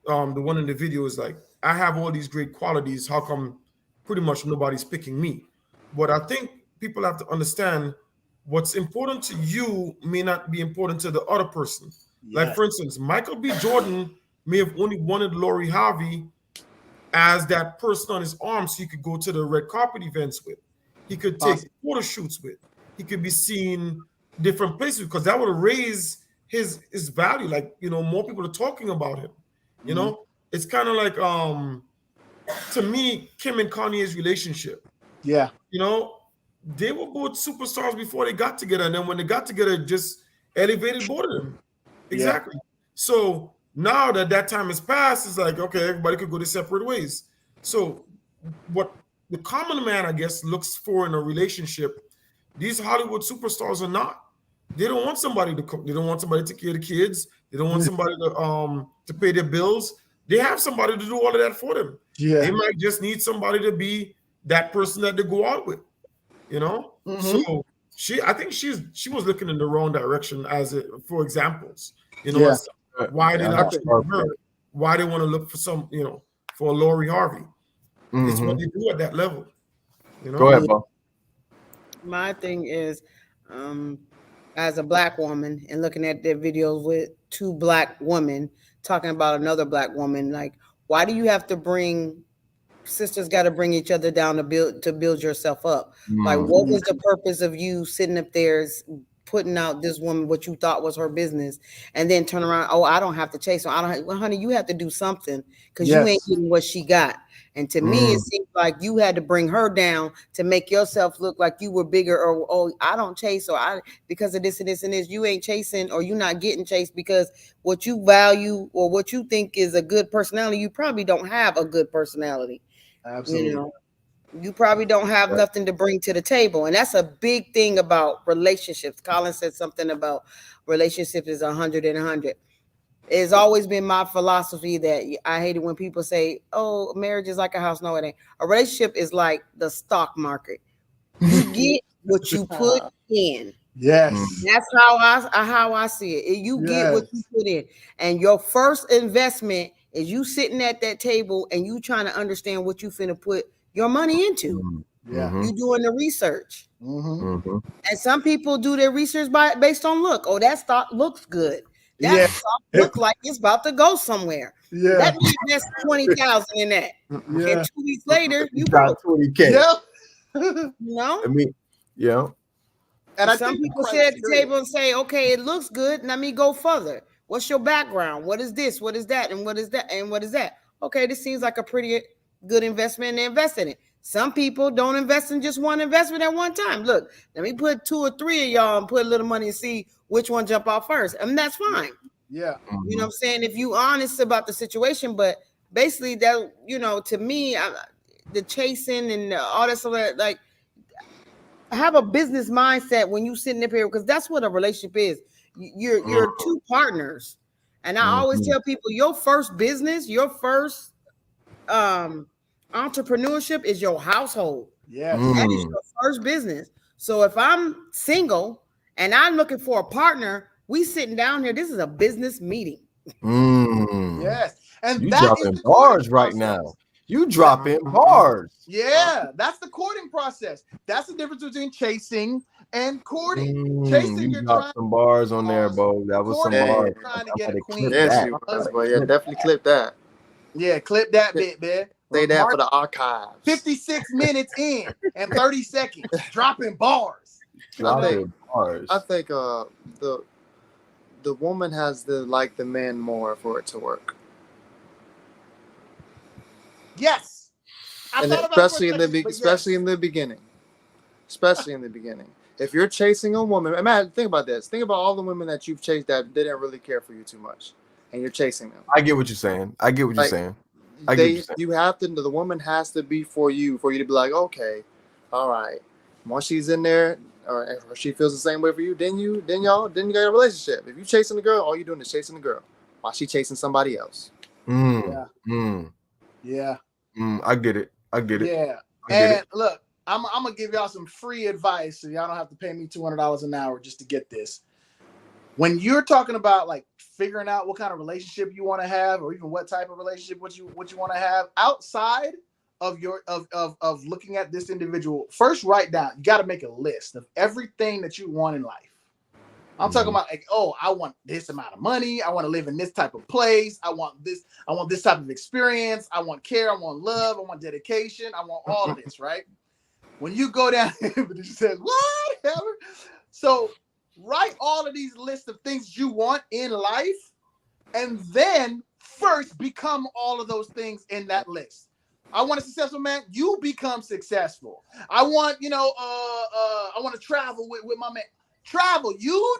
S6: the one in the video is like, I have all these great qualities. How come pretty much nobody's picking me? But I think people have to understand what's important to you may not be important to the other person. Yeah. Like, for instance, Michael B. Jordan may have only wanted Lori Harvey as that person on his arm so he could go to the red carpet events with. He could take photo shoots with. He could be seen different places because that would raise his value. Like, more people are talking about him. You know, it's kind of like, to me, Kim and Kanye's relationship.
S3: Yeah.
S6: They were both superstars before they got together. And then when they got together, it just elevated both of them. Exactly. Yeah. So now that time has passed, it's like, okay, everybody could go their separate ways. So what the common man, I guess, looks for in a relationship, these Hollywood superstars are not. They don't want somebody to cook. They don't want somebody to take care of the kids. They don't want somebody to pay their bills. They have somebody to do all of that for them. Yeah. They might just need somebody to be that person that they go out with, So I think she was looking in the wrong direction for examples, Why they not her? Why they want to look for for a Lori Harvey? It's what they do at that level.
S1: Go ahead, Bob.
S4: My thing is, as a black woman and looking at their videos with 2 black women talking about another black woman, like, why do you have to sisters got to bring each other down to build yourself up? Like, what was the purpose of you sitting up there putting out this woman what you thought was her business, and then turn around, oh, I don't have to chase her. I don't have, well, honey, you have to do something because you ain't getting what she got. And to me, it seems like you had to bring her down to make yourself look like you were bigger, or oh, I don't chase, or I because of this and this and this. You ain't chasing, or you're not getting chased because what you value or what you think is a good personality, you probably don't have a good personality.
S3: Absolutely.
S4: You know, you probably don't have nothing to bring to the table. And that's a big thing about relationships. Colin said something about relationships is 100 and 100. It's always been my philosophy that I hate it when people say, oh, marriage is like a house. No, it ain't. A relationship is like the stock market. You get what you put in.
S3: Yes.
S4: That's how I see it. You get what you put in. And your first investment is you sitting at that table and you trying to understand what you finna put your money into. You doing the research. And some people do their research based on look. Oh, that stock looks good. That stock look like it's about to go somewhere. Let me invest 20,000 in that. And 2 weeks later, you
S1: got 20K.
S4: No.
S1: I mean,
S4: And some people sit at the table and say, okay, it looks good. Let me go further. What's your background? What is this? What is that? And what is that? And what is that? Okay, this seems like a pretty good investment, and they invest in it. Some people don't invest in just one investment at one time. Look, let me put 2 or 3 of y'all and put a little money and see which one jump out first. And that's fine. You know what I'm saying? If you honest about the situation, but basically that, you know, to me, the chasing and all that stuff, like, have a business mindset when you sitting up here, because that's what a relationship is. You're two partners. And I always tell people your first business, your first entrepreneurship is your household. That is your first business. So if I'm single and I'm looking for a partner, we sitting down here. This is a business meeting.
S3: Yes. And
S1: you dropping bars right now. You dropping bars.
S3: Yeah, that's the courting process. That's the difference between chasing and courting. Chasing,
S1: you dropped some bars on there, Bo. That was some bars.
S3: Trying to get a queen.
S2: Definitely clip that.
S3: Yeah, clip that bit, man.
S2: Say that for the archives.
S3: 56 minutes in and 30 seconds, dropping bars.
S2: I think the woman has to like the man more for it to work.
S3: Yes.
S2: And especially in the beginning. Especially in the beginning. If you're chasing a woman, imagine, think about this. Think about all the women that you've chased that didn't really care for you too much, and you're chasing them.
S1: I get what you're saying.
S2: The woman has to be for you to be like, okay, all right. Once she's in there, or she feels the same way for you, then you get a relationship. If you're chasing the girl, all you're doing is chasing the girl while she's chasing somebody else.
S3: Yeah.
S1: I get it.
S3: Yeah. And look, I'm gonna give y'all some free advice, so y'all don't have to pay me $200 an hour just to get this. When you're talking about like figuring out what kind of relationship you want to have, or even what type of relationship what you want to have outside of your of looking at this individual, first write down. You got to make a list of everything that you want in life. I'm talking about like, oh, I want this amount of money. I want to live in this type of place. I want this type of experience. I want care. I want love. I want dedication. I want all of this, right? When you go down, she says, whatever. So write all of these lists of things you want in life, and then first become all of those things in that list. I want a successful man. You become successful. I want, I want to travel with my man. Travel. You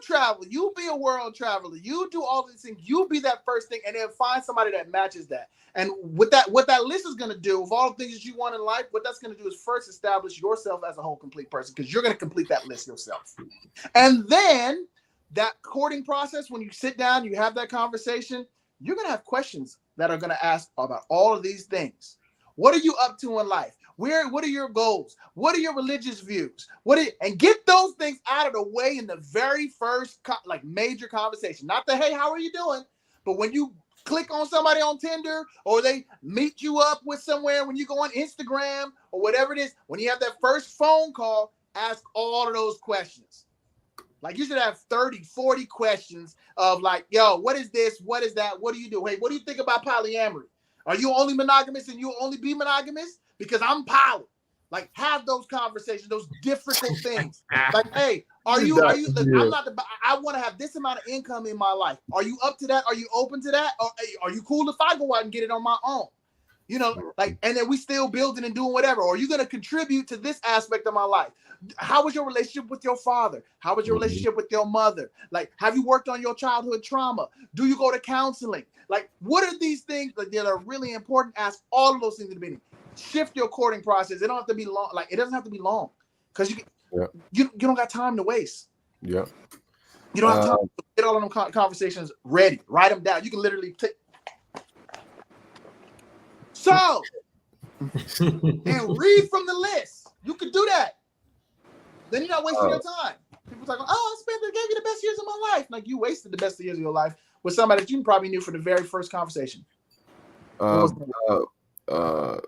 S3: be a world traveler. You do all these things. You be that first thing, and then find somebody that matches that. And what that list is going to do, with all the things that you want in life, what that's going to do is first establish yourself as a whole complete person, because you're going to complete that list yourself. And then that courting process, when you sit down, you have that conversation, you're going to have questions that are going to ask about all of these things. What are you up to in life? What are your goals? What are your religious views? And get those things out of the way in the very first major conversation. Not the, hey, how are you doing? But when you click on somebody on Tinder, or they meet you up with somewhere, when you go on Instagram or whatever it is, when you have that first phone call, ask all of those questions. Like, you should have 30, 40 questions of like, yo, what is this? What is that? What do you do? Hey, what do you think about polyamory? Are you only monogamous and you'll only be monogamous? Because I'm poly. Like, have those conversations, those difficult things. Like, hey, are you? I'm not. I want to have this amount of income in my life. Are you up to that? Are you open to that? Or are you cool if I go out and get it on my own? You know, like, and then we still building and doing whatever. Or are you going to contribute to this aspect of my life? How was your relationship with your father? How was your relationship with your mother? Like, have you worked on your childhood trauma? Do you go to counseling? Like, what are these things that are really important? Ask all of those things in the beginning. Shift your courting process. It don't have to be long. Like, it doesn't have to be long because you don't got time to waste.
S1: Yeah.
S3: You don't have time to get all of them conversations ready. Write them down. You can literally take. So, and read from the list. You can do that. Then you're not wasting your time. People talk, I gave you the best years of my life. Like, you wasted the best years of your life with somebody that you probably knew for the very first conversation.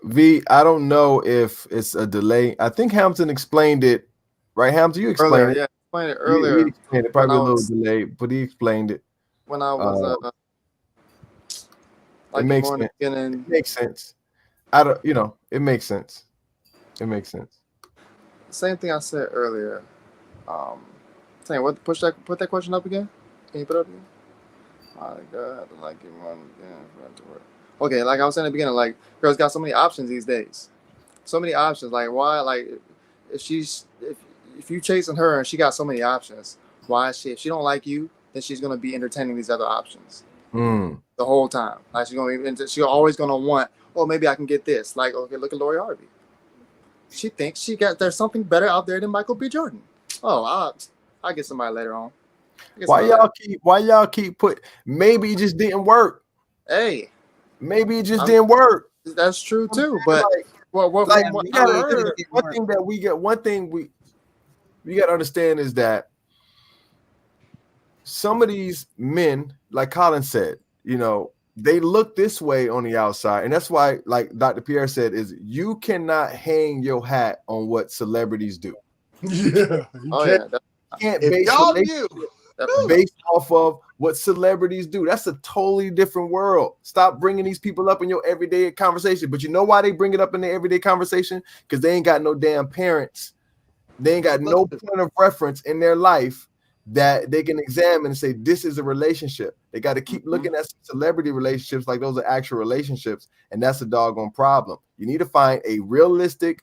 S1: V, I don't know if it's a delay. I think Hampton explained it. Right, Hampton? You explained it.
S2: Yeah, explained it earlier.
S1: He explained it. Probably a little delayed, but he explained it.
S2: When I was
S1: it makes sense. It makes sense. It makes sense. It makes sense.
S2: Same thing I said earlier. Saying what? Put that question up again. Can you put it up again? My God, like it one again. Okay, like I was saying at the beginning, like girls got so many options these days. So many options. Like why? Like if you chasing her and she got so many options, why is she? If she don't like you, then she's gonna be entertaining these other options the whole time. Like she's always gonna want. Oh, maybe I can get this. Like, okay, look at Lori Harvey. She thinks there's something better out there than Michael B. Jordan. Oh, I'll get somebody later on.
S1: Why y'all keep maybe it just didn't work.
S2: Hey.
S1: Maybe it just didn't work.
S2: That's true too. But one
S1: thing we gotta understand is that some of these men, like Colin said, they look this way on the outside, and that's why, like Dr. Pierre said, is you cannot hang your hat on what celebrities do.
S3: Yeah,
S1: can't based off of what celebrities do. That's a totally different world. Stop bringing these people up in your everyday conversation. But you know why they bring it up in their everyday conversation? Because they ain't got no damn parents. They ain't got no point of reference in their life that they can examine and say, this is a relationship. They got to keep looking at celebrity relationships like those are actual relationships, and that's a doggone problem. You need to find a realistic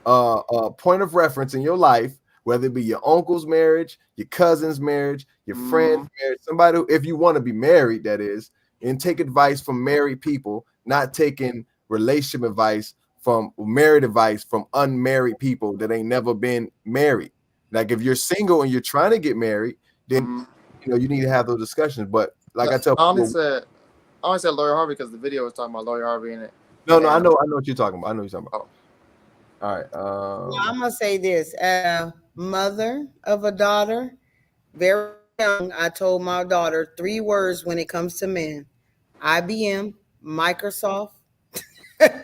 S1: point of reference in your life, whether it be your uncle's marriage, your cousin's marriage, your friend's marriage, somebody who, if you want to be married, that is, and take advice from married people, not taking relationship advice from married advice from unmarried people that ain't never been married. Like if you're single and you're trying to get married, then you need to have those discussions. But like I tell
S2: people, I only said Lori Harvey because the video was talking about Lori Harvey in it.
S1: No, I know what you're talking about. I know what you're talking about. Oh. All right.
S4: Well, I'm gonna say this: mother of a daughter, very young. I told my daughter 3 words when it comes to men: IBM, Microsoft, and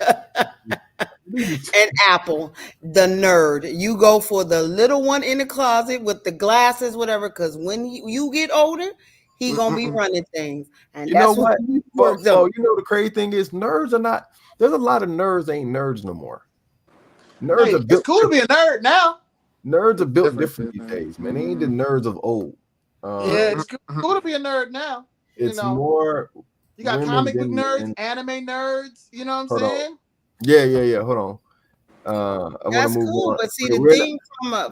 S4: Apple. The nerd. You go for the little one in the closet with the glasses, whatever. Because when you get older, he gonna be running things. And that's what.
S1: So the crazy thing is, nerds are not. There's a lot of nerds that ain't nerds no more. Nerds are built.
S3: It's cool to be a nerd now.
S1: Nerds are built different these days, man. They ain't the nerds of old.
S3: It's cool to be a nerd now.
S1: It's more.
S3: You got comic book nerds, anime nerds. You know what I'm saying?
S1: Yeah. Hold on.
S4: That's cool, but see the thing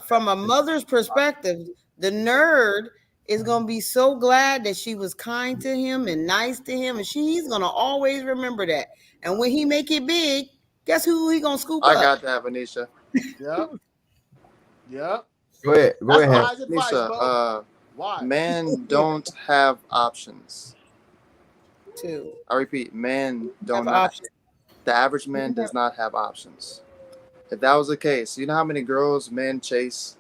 S4: from a mother's perspective, the nerd is gonna be so glad that she was kind to him and nice to him, and he's gonna always remember that. And when he make it big, guess who he gonna scoop up?
S2: I got that, Venetia.
S3: Yep.
S1: Go ahead.
S2: Venetia, why? Men don't have options. I repeat, men don't have options. The average man does not have options. If that was the case, you know how many girls men chase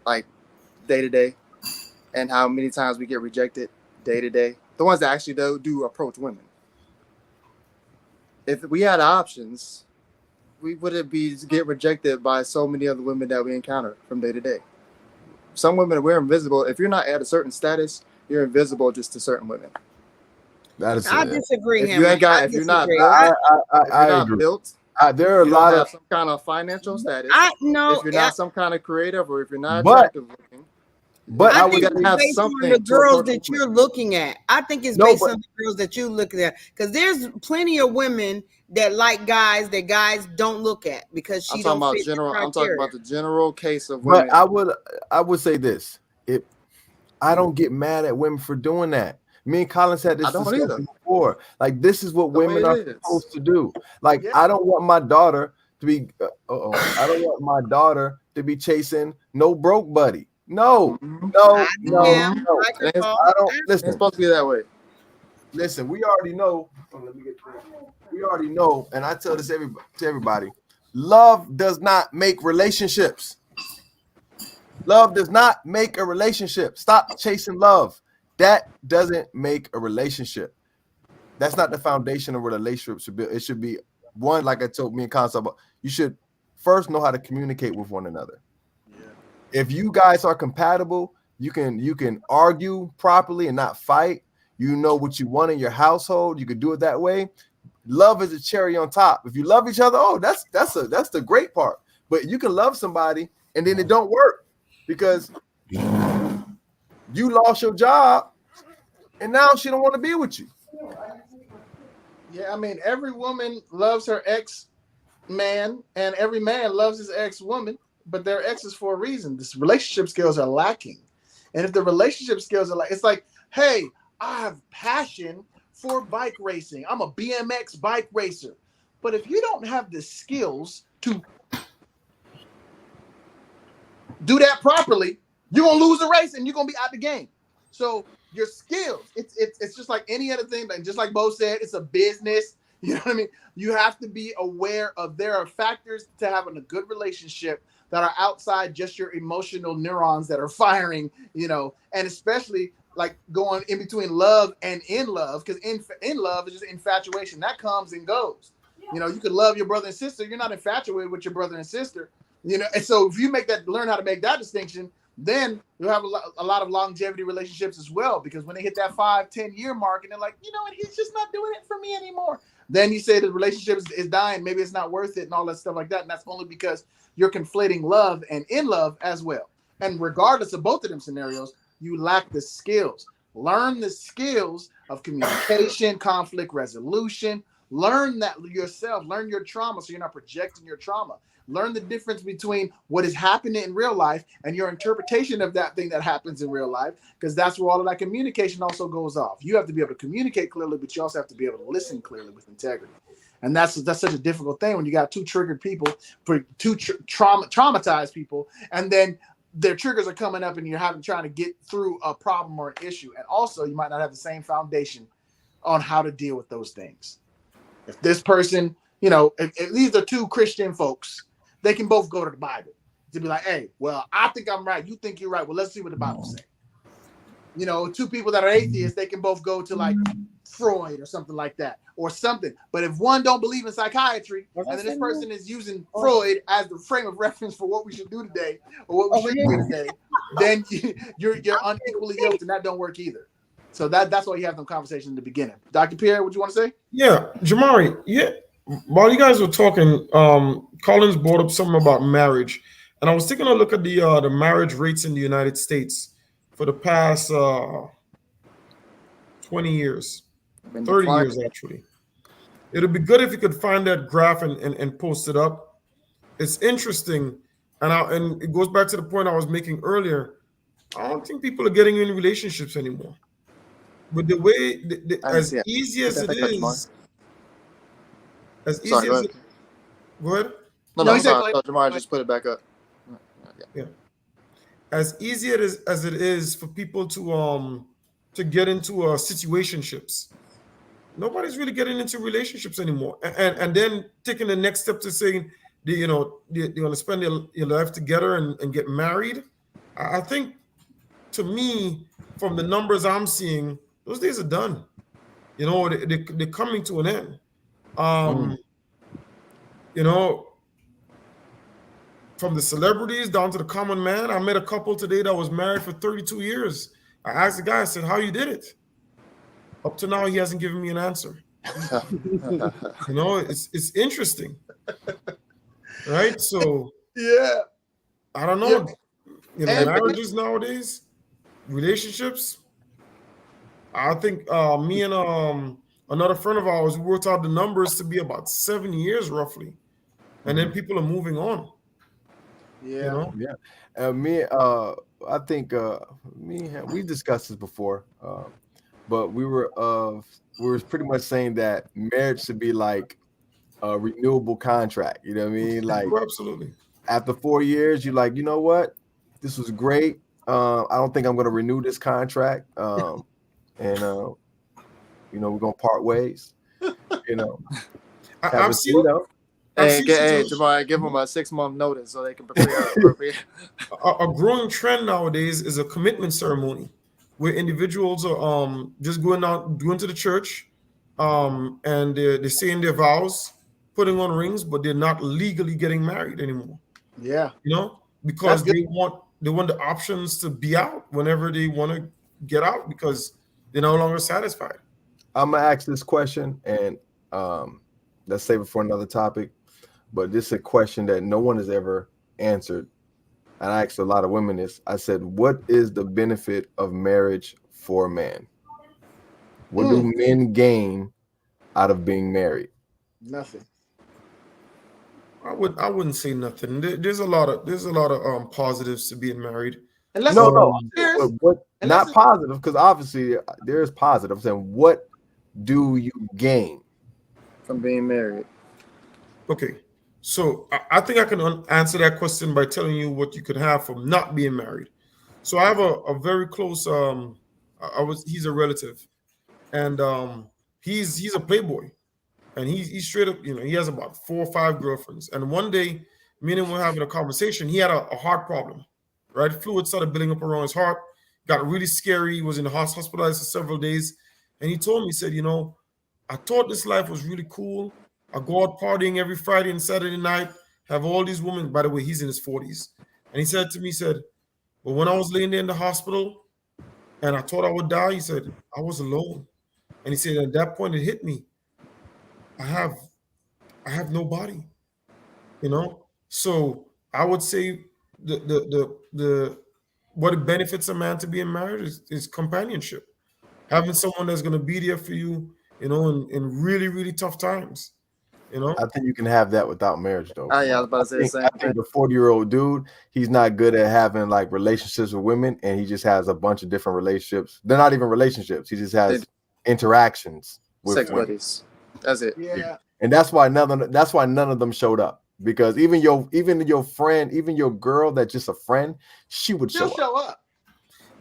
S2: like day to day, and how many times we get rejected day to day? The ones that actually do approach women. If we had options, we wouldn't get rejected by so many other women that we encounter from day to day. Some women, we're invisible. If you're not at a certain status, you're invisible just to certain women.
S4: I disagree.
S2: If you're not built,
S1: There are a
S2: You
S1: lot
S2: don't
S1: of
S2: have some kind of financial status.
S4: I know.
S2: If you're not some kind of creative, or if you're not
S1: But-
S2: attractive looking,
S1: but
S4: I
S1: I
S4: think
S1: would
S4: it's
S2: have
S4: based on
S2: something
S4: the
S2: to
S4: girls
S2: approach
S4: that
S2: with.
S4: you're looking at. I think it's
S1: No,
S4: based
S1: but-
S4: on the girls that you're looking at. Because there's plenty of women that like guys that guys don't look at because she
S2: I'm talking
S4: don't
S2: about
S4: fit the
S2: general. I'm talking
S4: criteria.
S2: about the general case of women.
S1: But I would say this: I don't get mad at women for doing that. Me and Collins had this
S2: I don't
S1: discussion
S2: either.
S1: before. Like, this is what
S2: The way
S1: women
S2: it
S1: are
S2: is.
S1: supposed to do. Like,
S3: Yeah.
S1: I don't want my daughter to be. I don't want my daughter to be chasing no broke buddy. No,
S2: Mhm.
S1: no,
S4: I
S1: no,
S4: am.
S1: no.
S4: Like her
S2: It's-
S4: fault.
S1: I don't
S2: It's
S1: listen.
S2: supposed to be that way.
S1: Listen, we already know. Let me get this. We already know, and I tell this to everybody: love does not make relationships. Love does not make a relationship. Stop chasing love. That doesn't make a relationship. That's not the foundation of a relationship should be. It should be one, like I told me in concept. You should first know how to communicate with one another. If you guys are compatible, you can argue properly and not fight. You know what you want in your household. You can do it that way. Love is a cherry on top. If you love each other, oh, that's the great part. But you can love somebody and then it don't work because you lost your job and now she don't want to be with you.
S3: Yeah, I mean, every woman loves her ex-man, and every man loves his ex-woman, but they're exes for a reason. This relationship skills are lacking. And if the relationship skills are like, it's like, hey, I have passion for bike racing. I'm a BMX bike racer. But if you don't have the skills to do that properly, you're gonna lose the race and you're gonna be out the game. So your skills, it's just like any other thing, but just like Bo said, it's a business. You know what I mean? You have to be aware of there are factors to having a good relationship that are outside just your emotional neurons that are firing, you know, and especially like going in between love and in love, because in love is just infatuation that comes and goes. You know, you could love your brother and sister, you're not infatuated with your brother and sister, you know. And so if you learn how to make that distinction, then you'll have a lot of longevity relationships as well, because when they hit that 5-10 year mark and they're like, you know what, he's just not doing it for me anymore, then you say the relationship is dying, maybe it's not worth it and all that stuff like that. And that's only because you're conflating love and in love as well. And regardless of both of them scenarios, you lack the skills. Learn the skills of communication, conflict resolution. Learn that yourself. Learn your trauma so you're not projecting your trauma. Learn the difference between what is happening in real life and your interpretation of that thing that happens in real life, because that's where all of that communication also goes off. You have to be able to communicate clearly, but you also have to be able to listen clearly with integrity. And that's such a difficult thing when you got two triggered people, traumatized people, and then their triggers are coming up and you're trying to get through a problem or an issue. And also you might not have the same foundation on how to deal with those things. If this person, you know, if these are two Christian folks, they can both go to the Bible to be like, hey, well, I think I'm right. You think you're right. Well, let's see what the Bible says. You know, two people that are atheists, they can both go to like Freud or something like that or something. But if one don't believe in psychiatry and then this person is using Freud as the frame of reference for what we should do today or what we should do today, then you're unequally yoked, and that don't work either. So that's why you have them conversations in the beginning. Dr. Pierre, what you want to say?
S6: Yeah, Jamare, yeah. While you guys were talking, Collins brought up something about marriage, and I was taking a look at the marriage rates in the United States for the past 20 years, 30 years actually. It'd be good if you could find that graph and post it up. It's interesting, and it goes back to the point I was making earlier. I don't think people are getting in relationships anymore. But the way, as easy as it is. As easy
S2: Sorry,
S6: as it, go ahead.
S2: No, sorry. Jamare just put it back up.
S6: Yeah. As easy as it is for people to get into situationships, nobody's really getting into relationships anymore. And then taking the next step to saying they want to spend your life together and get married. I think, to me, from the numbers I'm seeing, those days are done. You know, they're coming to an end. You know, from the celebrities down to the common man. I met a couple today that was married for 32 years. I asked the guy, I said, how you did it? Up to now, he hasn't given me an answer. You know, it's interesting. Right? So
S3: Yeah.
S6: I don't know.
S3: Yeah.
S6: You know,
S3: And-
S6: marriages nowadays, relationships. I think me and another friend of ours, we worked out the numbers to be about 7 years roughly. And then people are moving on.
S3: Yeah.
S6: You know?
S1: Yeah. I think we discussed this before. But we were pretty much saying that marriage should be like a renewable contract. You know what I mean? Like
S6: Oh, absolutely.
S1: after 4 years, you're like, you know what? This was great. I don't think I'm going to renew this contract. And you know, we're gonna part ways. You know,
S6: I've seen.
S2: Hey, tomorrow, give them a 6-month notice so they can prepare.
S6: A growing trend nowadays is a commitment ceremony, where individuals are just going to the church, and they're saying their vows, putting on rings, but they're not legally getting married anymore.
S3: Yeah,
S6: you know, because they want the options to be out whenever they want to get out because they're no longer satisfied.
S1: I'm gonna ask this question, and let's save it for another topic. But this is a question that no one has ever answered. And I asked a lot of women this. I said, what is the benefit of marriage for a man? What do men gain out of being married?
S3: Nothing.
S6: I wouldn't say nothing. There's a lot of positives to being married.
S1: Not positive, because obviously there is positive. I'm saying, what do you gain
S2: from being married?
S6: Okay. So I think I can answer that question by telling you what you could have from not being married. So I have a very close he's a relative, and he's a playboy, and he's straight up, you know, he has about 4 or 5 girlfriends. And one day, me and him were having a conversation. He had a heart problem, right? Fluid started building up around his heart, got really scary. He was in the hospitalized for several days, and he told me, he said, you know, I thought this life was really cool. I go out partying every Friday and Saturday night, have all these women. By the way, he's in his 40s. And he said to me, well, when I was laying there in the hospital and I thought I would die, he said, I was alone. And he said, at that point, it hit me. I have nobody, you know? So I would say the what it benefits a man to being married is companionship. Having someone that's going to be there for you, you know, in really, really tough times. You know?
S1: I think you can have that without marriage, though.
S2: I was about to say the same thing.
S1: I think the 40-year-old dude, he's not good at having like relationships with women, and he just has a bunch of different relationships. They're not even relationships. He just has interactions with
S2: sex
S1: women.
S2: buddies. That's it.
S3: Yeah.
S1: And that's why none of them showed up, because even your friend, even your girl that's just a friend, she would show up.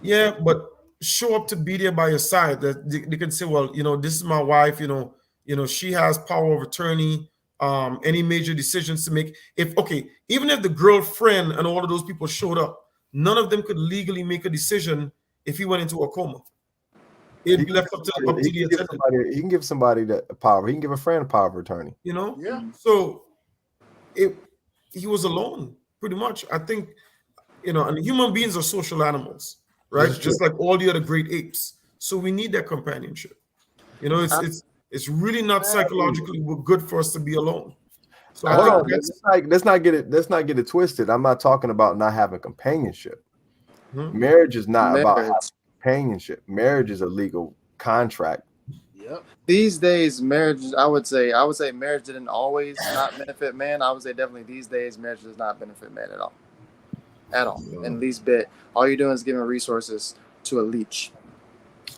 S6: Yeah, but show up to be there by your side. That they can say, well, you know, this is my wife. You know, she has power of attorney. Any major decisions to make. Even if the girlfriend and all of those people showed up, none of them could legally make a decision if he went into a coma. It'd be left up to the attendant.
S1: He can give somebody that power. He can give a friend a power of attorney.
S6: You know?
S3: Yeah.
S6: So he was alone, pretty much. I think, you know, and human beings are social animals, right? Just like all the other great apes. So we need that companionship. You know, it's really not psychologically good for us to be alone. So
S1: let's not get it twisted. I'm not talking about not having companionship. Marriage is not about having companionship. Marriage is a legal contract.
S3: Yep.
S2: These days, marriage, I would say marriage didn't always not benefit man. I would say definitely these days, marriage does not benefit man at all. At all. In least bit. All you're doing is giving resources to a leech.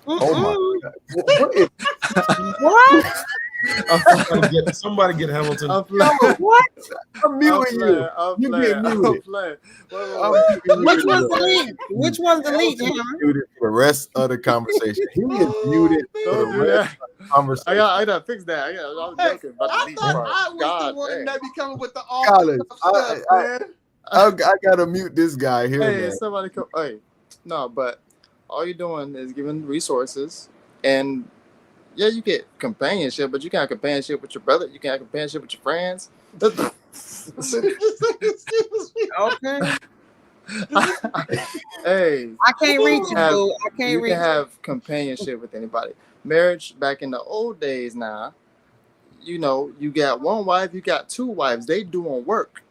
S1: Oh my God.
S6: What? Somebody get Hamilton.
S4: What?
S1: I'm muting you. You get muted.
S4: Which one's the lead? Which one's the lead?
S1: Muted for the rest of the conversation. He is muted for the rest of the conversation.
S2: I gotta fix that. I was joking about the leech part.
S3: I was the one that be coming with the
S1: College,
S3: stuff, man.
S1: I gotta mute this guy here.
S2: Hey,
S1: man.
S2: somebody come. Hey, no, but all you're doing is giving resources, and yeah, you get companionship, but you can't have companionship with your brother. You can't have companionship with your friends.
S4: Okay.
S2: Hey,
S4: I can't reach you, boo. I can't
S2: You can have companionship with anybody. Marriage back in the old days now, you know, you got one wife, you got two wives. They doing work.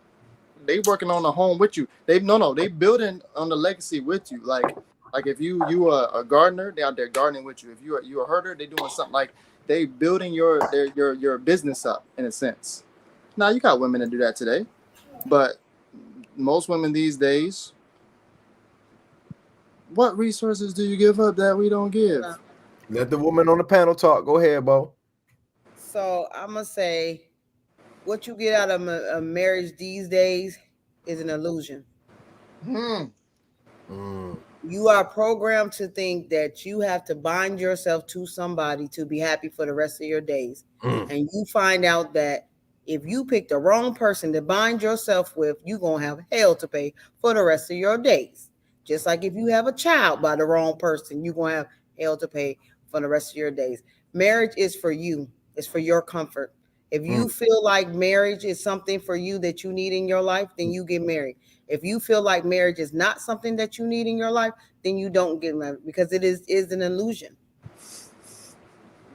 S2: They working on the home with you. They building on the legacy with you. Like if you are a gardener, they out there gardening with you. If you a herder, they doing something like they building your business up in a sense. Now you got women that do that today, but most women these days, what resources do you give up that we don't give?
S1: Let the woman on the panel talk. Go ahead, Bo.
S4: So I'm gonna say, what you get out of a marriage these days is an illusion. You are programmed to think that you have to bind yourself to somebody to be happy for the rest of your days. And you find out that if you pick the wrong person to bind yourself with, you're going to have hell to pay for the rest of your days. Just like if you have a child by the wrong person, you're going to have hell to pay for the rest of your days. Marriage is for you. It's for your comfort. If you feel like marriage is something for you that you need in your life, then you get married. If you feel like marriage is not something that you need in your life, then you don't get married, because it is an illusion.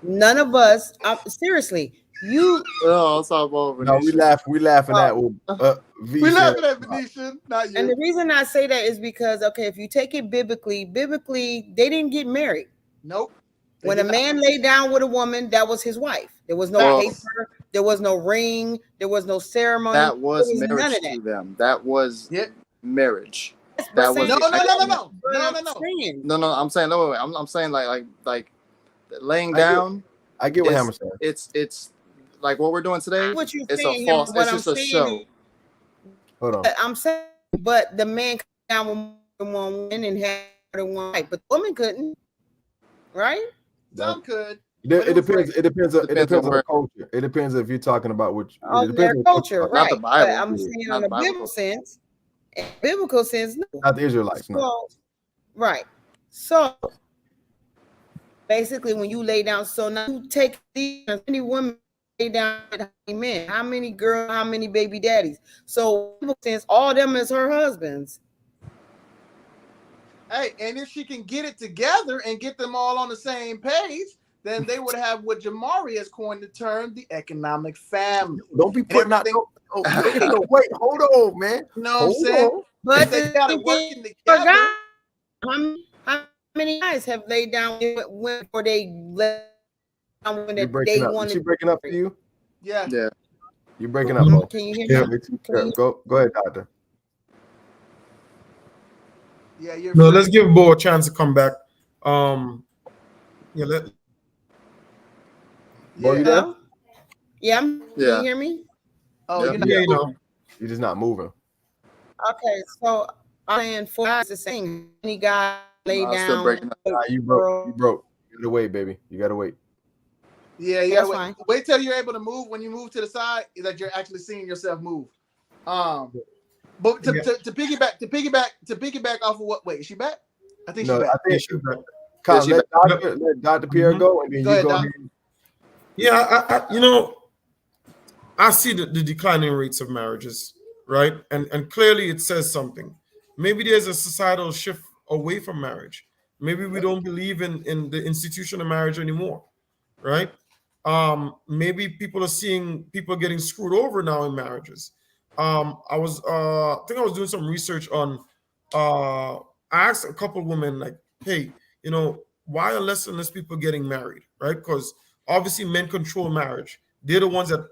S4: None of us, seriously, you.
S2: Oh, it's all over.
S1: No, we laughing at.
S3: We laughing at Venetian, not you.
S4: And the reason I say that is because, okay, if you take it biblically, they didn't get married.
S3: Nope.
S4: When a man laid down with a woman, that was his wife. There was no paper, there was no ring, there was no ceremony.
S2: That was marriage to them. That was marriage.
S3: That was
S2: no. I'm saying no. I'm saying like laying down.
S1: I get what Hammer's saying.
S2: It's like what we're doing today.
S4: What you
S2: it's
S4: saying,
S2: a false. It's just a show.
S1: Hold on.
S4: I'm saying, but the man came down with one woman and had one wife, but the woman couldn't, right?
S3: Some could.
S1: It depends. It depends on the culture. It depends if you're talking about which.
S4: Their culture, right?
S2: Not the Bible.
S4: But I'm saying in a biblical sense. In biblical sense, no.
S1: Not the Israelites, no.
S4: Right. So basically, when you lay down, so now you take these many women lay down with how many men, how many girls, how many baby daddies. So in biblical sense, all them is her husbands.
S3: Hey, and if she can get it together and get them all on the same page, then they would have what Jamare has coined the term, the economic family.
S1: Don't be putting out. Wait, hold on, man.
S3: You know what I'm saying?
S4: But
S3: they got it working together.
S4: How many guys have laid down when before they let down when they wanted?
S1: Is she breaking up for you?
S3: Yeah.
S1: You're breaking up. Bo.
S4: Can you hear me?
S1: Go ahead, doctor.
S3: Yeah,
S6: no, let's give Bo a chance to come back.
S1: Bo, you there?
S4: Yeah. Can you hear me?
S3: Oh,
S1: you're just not moving.
S4: Okay, so I'm saying for guys, the same. Any guy lay down.
S1: You broke. You gotta wait, baby. You gotta wait.
S3: Yeah, you gotta wait. Wait till you're able to move. When you move to the side, that you're actually seeing yourself move. But to piggyback off of what? Wait, is she back? I think she's back.
S1: I think she's back. Kyle, let Dr. Pierre go, and then you go ahead.
S6: Yeah, I see the declining rates of marriages, right? And clearly it says something. Maybe there's a societal shift away from marriage. Maybe we don't believe in the institution of marriage anymore, right? Maybe people are seeing people getting screwed over now in marriages. I think I was doing some research on, I asked a couple of women, like, hey, why are less and less people getting married, right? Because obviously men control marriage. They're the ones that,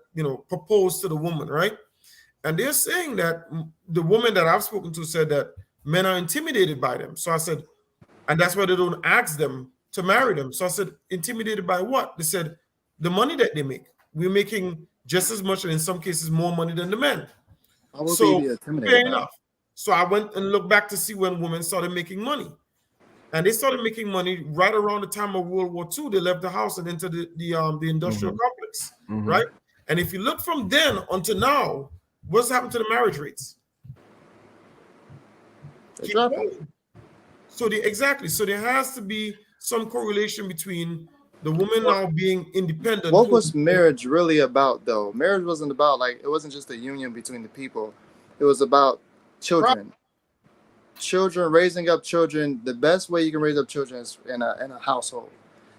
S6: propose to the woman, right? And they're saying that the woman that I've spoken to said that men are intimidated by them. So I said, and that's why they don't ask them to marry them. So I said, intimidated by what? They said, the money that they make. We're making just as much, and in some cases more money than the men. So fair enough. So I went and looked back to see when women started making money. And they started making money right around the time of World War II. They left the house and entered the industrial complex, right? And if you look from then until now, what's happened to the marriage rates? So there has to be some correlation between the woman now being independent.
S2: What was marriage really about, though? Marriage wasn't about, it wasn't just a union between the people. It was about children. Children, raising up children. The best way you can raise up children is in a household,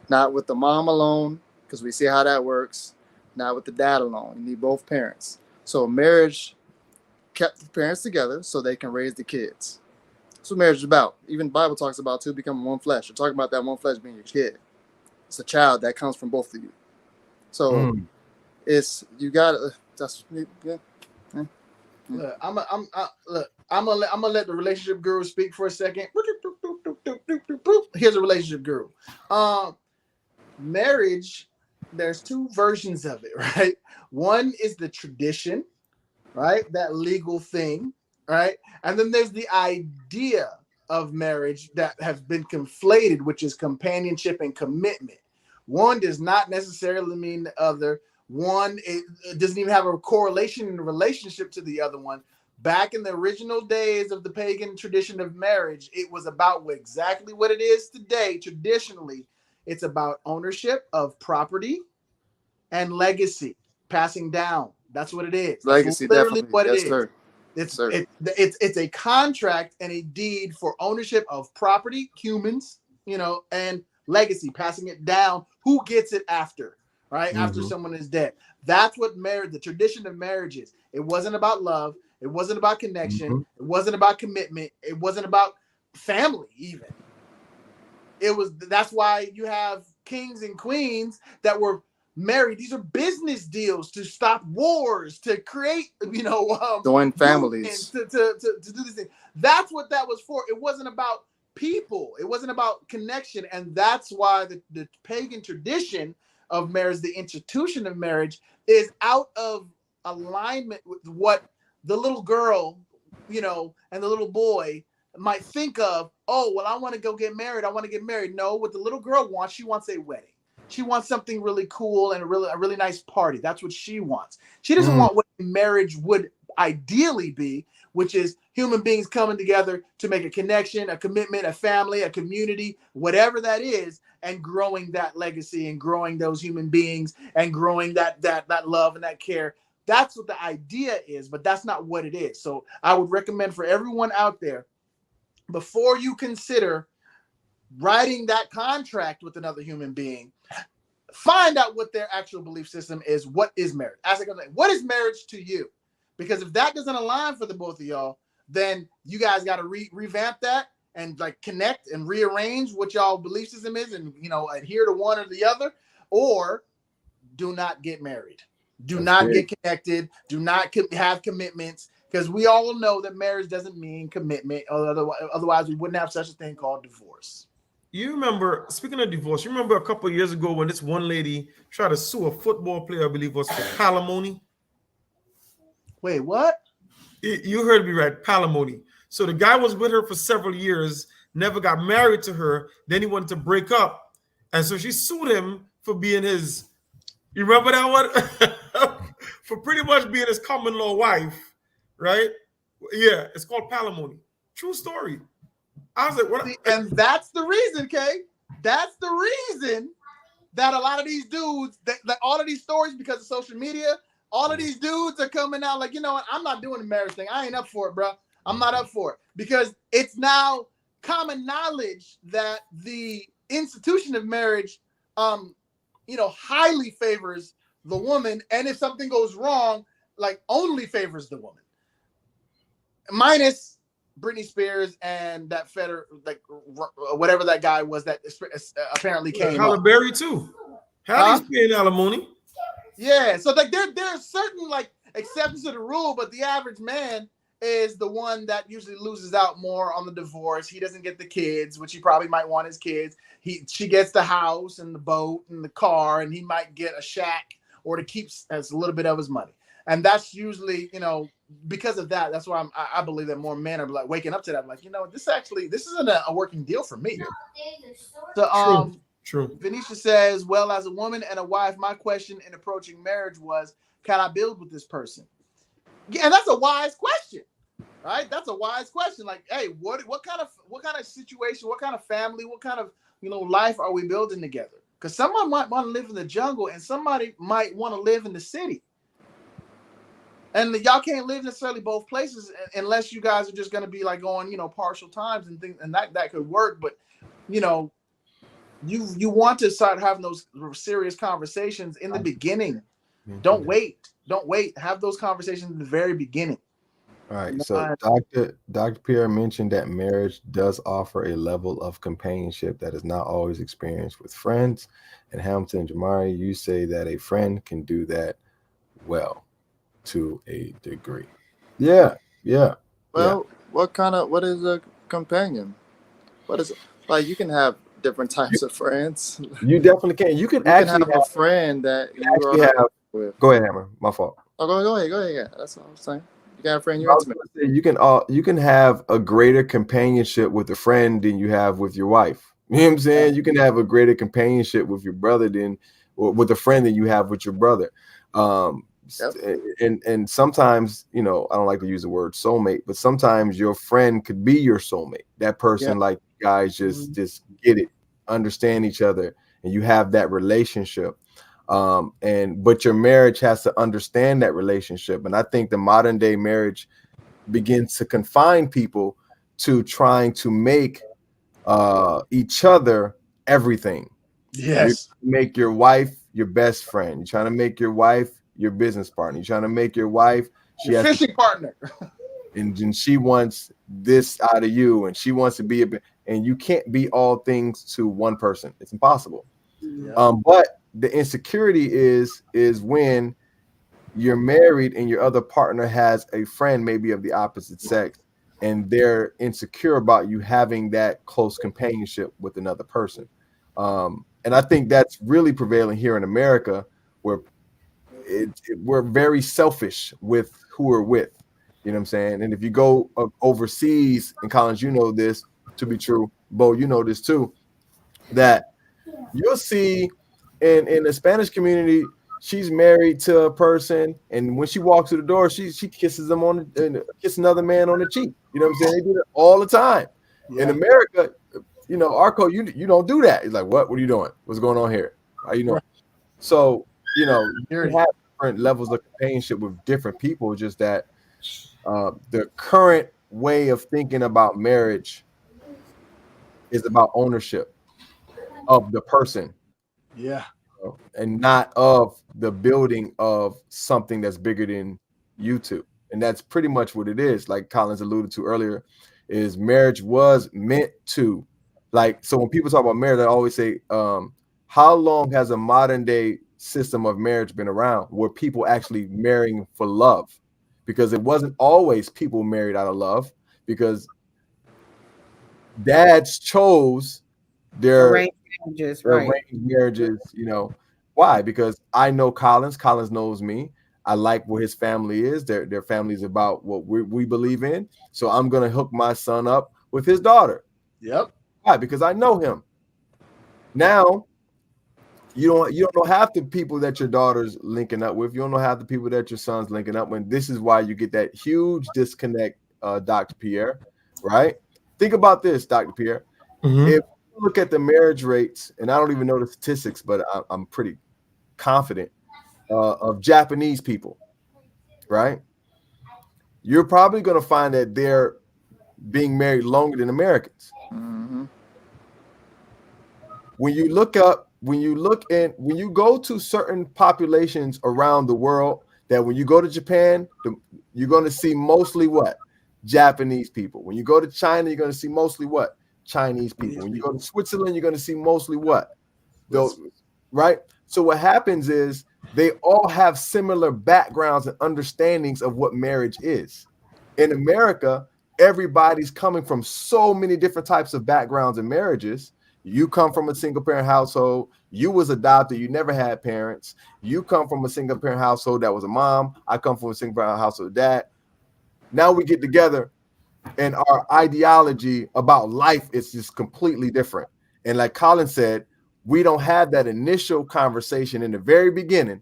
S2: not with the mom alone, because we see how that works. not with the dad alone. You need both parents. So marriage kept the parents together so they can raise the kids. That's what marriage is about. Even the Bible talks about two becoming one flesh. You're talking about that one flesh being your kid. It's a child that comes from both of you. So it's you got to. That's yeah.
S3: Look, I'm gonna let the relationship guru speak for a second. Here's a relationship guru. Marriage, there's two versions of it, right? One is the tradition, right? That legal thing, right? And then there's the idea of marriage that has been conflated, which is companionship and commitment. One does not necessarily mean the other. One, it doesn't even have a correlation in the relationship to the other one. Back in the original days of the pagan tradition of marriage, it was about exactly what it is today. Traditionally, it's about ownership of property and legacy, passing down. That's what it is.
S2: Legacy,
S3: that's literally
S2: definitely.
S3: what it
S2: Yes,
S3: is.
S2: sir.
S3: It's a contract and a deed for ownership of property, humans, and legacy, passing it down. Who gets it after? Right after someone is dead. That's what marriage, the tradition of marriage is. It wasn't about love. It wasn't about connection. It wasn't about commitment. It wasn't about family even. That's why you have kings and queens that were married. These are business deals to stop wars, to create,
S2: join families,
S3: to do this thing. That's what that was for. It wasn't about people. It wasn't about connection. And that's why the pagan tradition of marriage, the institution of marriage, is out of alignment with what the little girl, and the little boy might think of. Oh, well, I want to go get married. I want to get married. No, what the little girl wants, she wants a wedding. She wants something really cool and a really nice party. That's what she wants. She doesn't want what marriage would ideally be, which is human beings coming together to make a connection, a commitment, a family, a community, whatever that is, and growing that legacy and growing those human beings and growing that love and that care. That's what the idea is, but that's not what it is. So I would recommend for everyone out there, before you consider writing that contract with another human being, find out what their actual belief system is. What is marriage? Ask them, what is marriage to you? Because if that doesn't align for the both of y'all, then you guys got to revamp that and connect and rearrange what y'all belief system is, and adhere to one or the other, or do not get married. Do not get connected. Do not have commitments, because we all know that marriage doesn't mean commitment. Otherwise, we wouldn't have such a thing called divorce.
S6: You remember, speaking of divorce, you remember a couple of years ago when this one lady tried to sue a football player, I believe, was for palimony?
S3: Wait, what?
S6: You heard me right, palimony. So the guy was with her for several years, never got married to her. Then he wanted to break up. And so she sued him for being his, you remember that one? For pretty much being his common law wife, right? Yeah, it's called palimony. True story. I was like, what?
S3: And that's the reason, Kay. That's the reason that a lot of these dudes, that all of these stories, because of social media, all of these dudes are coming out like, you know what? I'm not doing the marriage thing. I ain't up for it, bro. I'm not up for it, because it's now common knowledge that the institution of marriage, highly favors the woman, and if something goes wrong, only favors the woman. Minus Britney Spears and that Federer, whatever that guy was that apparently came.
S6: Halle Berry too. Halle's paying alimony.
S3: Yeah, so there's certain exceptions to the rule, but the average man is the one that usually loses out more on the divorce. He doesn't get the kids, which he probably might want his kids. She gets the house and the boat and the car, and he might get a shack or to keep as a little bit of his money. And that's usually, because of that, that's why I believe that more men are waking up to that. This isn't a working deal for me. So,
S6: True.
S3: Venetia says, well, as a woman and a wife, my question in approaching marriage was, can I build with this person? Yeah, and that's a wise question, right? That's a wise question. Hey, what kind of situation, what kind of family, what kind of life are we building together? Because someone might want to live in the jungle, and somebody might want to live in the city. And y'all can't live necessarily both places unless you guys are just going to be going, partial times and things, and that could work. But you want to start having those serious conversations in the beginning Don't wait. Have those conversations in the very beginning.
S1: All right. So Dr. Pierre mentioned that marriage does offer a level of companionship that is not always experienced with friends. And Hamilton and Jamare, you say that a friend can do that well to a degree. Yeah.
S2: Well, what is a companion? What is like? You can have different types of friends.
S1: You definitely can. You can actually
S2: have a friend that you
S1: actually
S2: are
S1: have.
S2: with.
S1: Go ahead, Hammer. My fault.
S2: Oh, go ahead. Yeah, that's what I'm saying. You can have a friend you're intimate.
S1: You can have a greater companionship with a friend than you have with your wife. You know what I'm saying? You can have a greater companionship with your brother or with a friend than you have with your brother. And sometimes, I don't like to use the word soulmate, but sometimes your friend could be your soulmate. That person, like guys, just get it, understand each other, and you have that relationship. But your marriage has to understand that relationship. And I think the modern day marriage begins to confine people to trying to make each other everything.
S3: Yes.
S1: You make your wife your best friend. You're trying to make your wife your business partner. You're trying to make your wife
S3: your fishing partner.
S1: And she wants this out of you, and she wants to be and you can't be all things to one person. It's impossible. But the insecurity is when you're married and your other partner has a friend maybe of the opposite sex, and they're insecure about you having that close companionship with another person. And I think that's really prevailing here in America, where we're very selfish with who we're with. You know what I'm saying? And if you go overseas, and Collins, you know this to be true, Bo, you know this too, that you'll see in the Spanish community, she's married to a person, and when she walks through the door, she kisses them kiss another man on the cheek. You know what I'm saying? They do that all the time. In America, Arco, you don't do that. He's like, what are you doing? What's going on here? How you know? Right. So, you have different levels of companionship with different people, just that the current way of thinking about marriage is about ownership of the person.
S3: Yeah.
S1: And not of the building of something that's bigger than you two. And that's pretty much what it is. Like Collins alluded to earlier, is marriage was meant to, so when people talk about marriage, I always say, how long has a modern day system of marriage been around where people actually marrying for love? Because it wasn't always people married out of love, because dads chose their arranged marriages, why? Because I know Collins knows me. I like what his family is. Their family is about what we believe in. So I'm going to hook my son up with his daughter.
S3: Yep.
S1: Why? Because I know him. Now, you don't know half the people that your daughter's linking up with. You don't know half the people that your son's linking up with. This is why you get that huge disconnect, Dr. Pierre, right? Think about this, Dr. Pierre. Mm-hmm. If you look at the marriage rates, and I don't even know the statistics, but I'm pretty confident of Japanese people, right? You're probably going to find that they're being married longer than Americans. Mm-hmm. When you go to certain populations around the world, that when you go to Japan, you're going to see mostly what? Japanese people. When you go to China, you're going to see mostly what? Chinese people. When you go to Switzerland, you're going to see mostly what? Those, right? So what happens is they all have similar backgrounds and understandings of what marriage is. In America, everybody's coming from so many different types of backgrounds and marriages. You come from a single parent household. You was adopted. You never had parents. You come from a single parent household that was a mom. I come from a single parent household dad. Now we get together, and our ideology about life is just completely different. And like Colin said, we don't have that initial conversation in the very beginning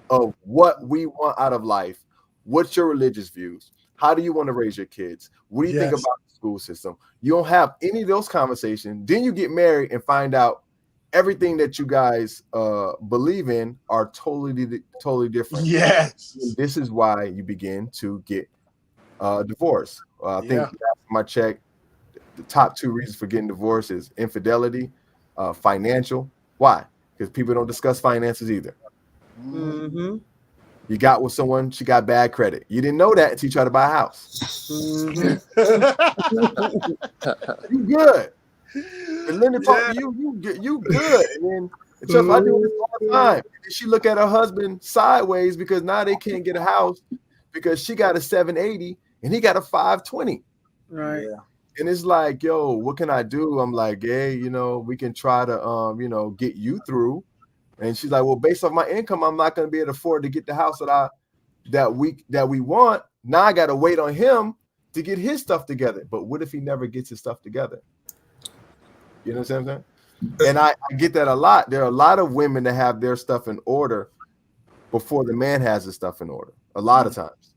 S1: of what we want out of life. What's your religious views? How do you want to raise your kids? What do you think about the school system? You don't have any of those conversations. Then you get married and find out everything that you guys believe in are totally different.
S3: Yes.
S1: And this is why you begin to get divorce. I think last time I checked, the top 2 reasons for getting divorced is infidelity, financial. Why? Because people don't discuss finances either.
S4: Mm-hmm.
S1: You got with someone, she got bad credit. You didn't know that until you tried to buy a house.
S4: Mm-hmm.
S1: You good. And Linda talk to you good. And then Chuck, I do this all the time. And she look at her husband sideways because now they can't get a house because she got a 780 and he got a 520.
S4: Right.
S3: Yeah.
S1: And it's like, yo, what can I do? I'm like, hey, we can try to get you through. And she's like, well, based off my income, I'm not going to be able to afford to get the house that we want. Now I got to wait on him to get his stuff together. But what if he never gets his stuff together? You know what I'm saying? And I get that a lot. There are a lot of women that have their stuff in order before the man has his stuff in order. A lot of times.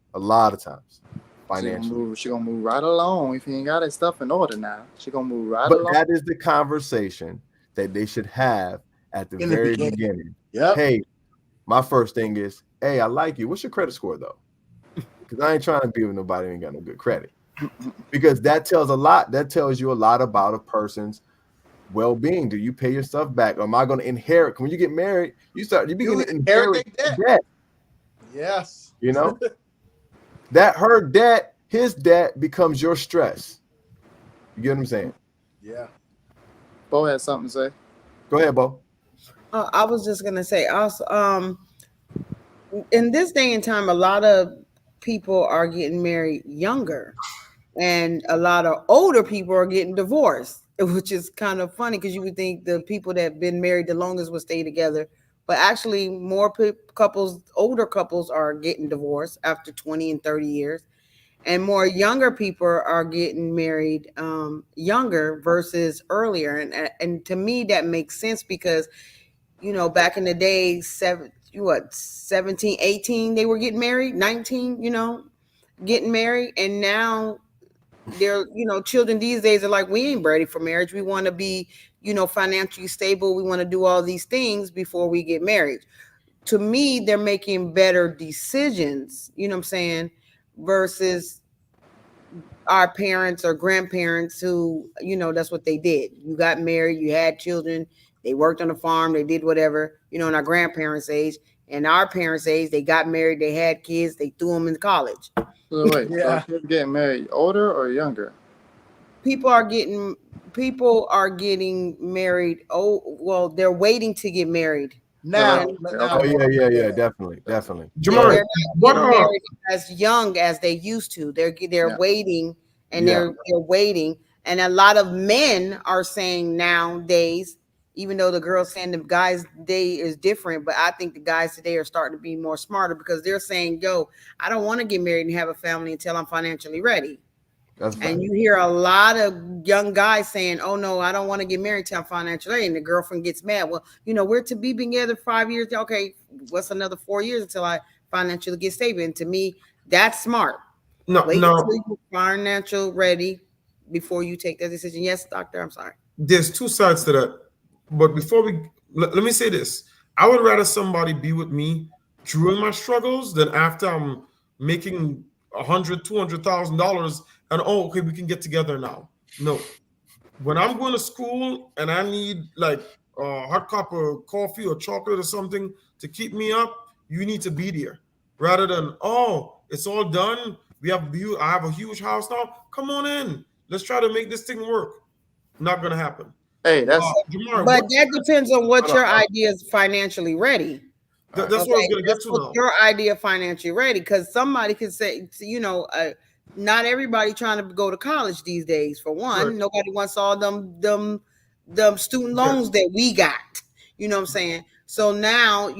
S1: Financially.
S2: She gonna move right along if he ain't got his stuff in order now. She gonna move right
S1: but
S2: along.
S1: That is the conversation that they should have at the very beginning.
S3: Yep.
S1: Hey, my first thing is, hey, I like you. What's your credit score though? Because I ain't trying to be with nobody who ain't got no good credit. Because that tells a lot. That tells you a lot about a person's well-being. Do you pay your stuff back? Or am I going to inherit? When you get married, you begin to inherit debt.
S3: Yes.
S1: That her debt, his debt becomes your stress. You get what I'm saying?
S3: Yeah.
S2: Bo has something to say.
S1: Go ahead, Bo.
S4: I was just gonna say also, in this day and time, a lot of people are getting married younger, and a lot of older people are getting divorced, which is kind of funny because you would think the people that have been married the longest would stay together, but actually more older couples are getting divorced after 20 and 30 years, and more younger people are getting married younger versus earlier, and to me that makes sense because back in the day 17, 18 they were getting married, 19 getting married, and now they're children these days are like, we ain't ready for marriage, we want to be financially stable, we want to do all these things before we get married. To me, they're making better decisions, what I'm saying, versus our parents or grandparents who that's what they did. You got married, you had children, they worked on the farm, they did whatever, in our grandparents' age. And our parents' age, they got married, they had kids, they threw them in college.
S2: So wait, so kids getting married older or younger?
S4: People are getting married. Oh, well, they're waiting to get married
S3: now.
S1: Oh yeah, definitely.
S4: Jamare, they're not getting married as young as they used to. They're waiting, and they're waiting. And a lot of men are saying nowadays, even though the girls saying the guys' day is different, but I think the guys today are starting to be more smarter because they're saying, yo, I don't want to get married and have a family until I'm financially ready. And you hear a lot of young guys saying, oh no, I don't want to get married till I'm financially ready. And the girlfriend gets mad. Well, we're to be together 5 years. Okay, what's another 4 years until I financially get stable? And to me, that's smart. Wait until you're financial ready before you take that decision. Yes, doctor, I'm sorry.
S6: There's two sides to that. But before let me say this. I would rather somebody be with me during my struggles than after I'm making $100,000-$200,000 and okay, we can get together now. No. When I'm going to school and I need like a hot cup of coffee or chocolate or something to keep me up, you need to be there. Rather than, it's all done. I have a huge house now. Come on in. Let's try to make this thing work. Not gonna happen.
S2: Hey, that's
S6: Jamare,
S4: but that depends on what your idea is financially ready.
S6: That's what I was gonna get to now.
S4: Your idea financially ready, because somebody could say, not everybody trying to go to college these days. For one, right. Nobody wants all them student loans that we got. You know what I'm saying? So now,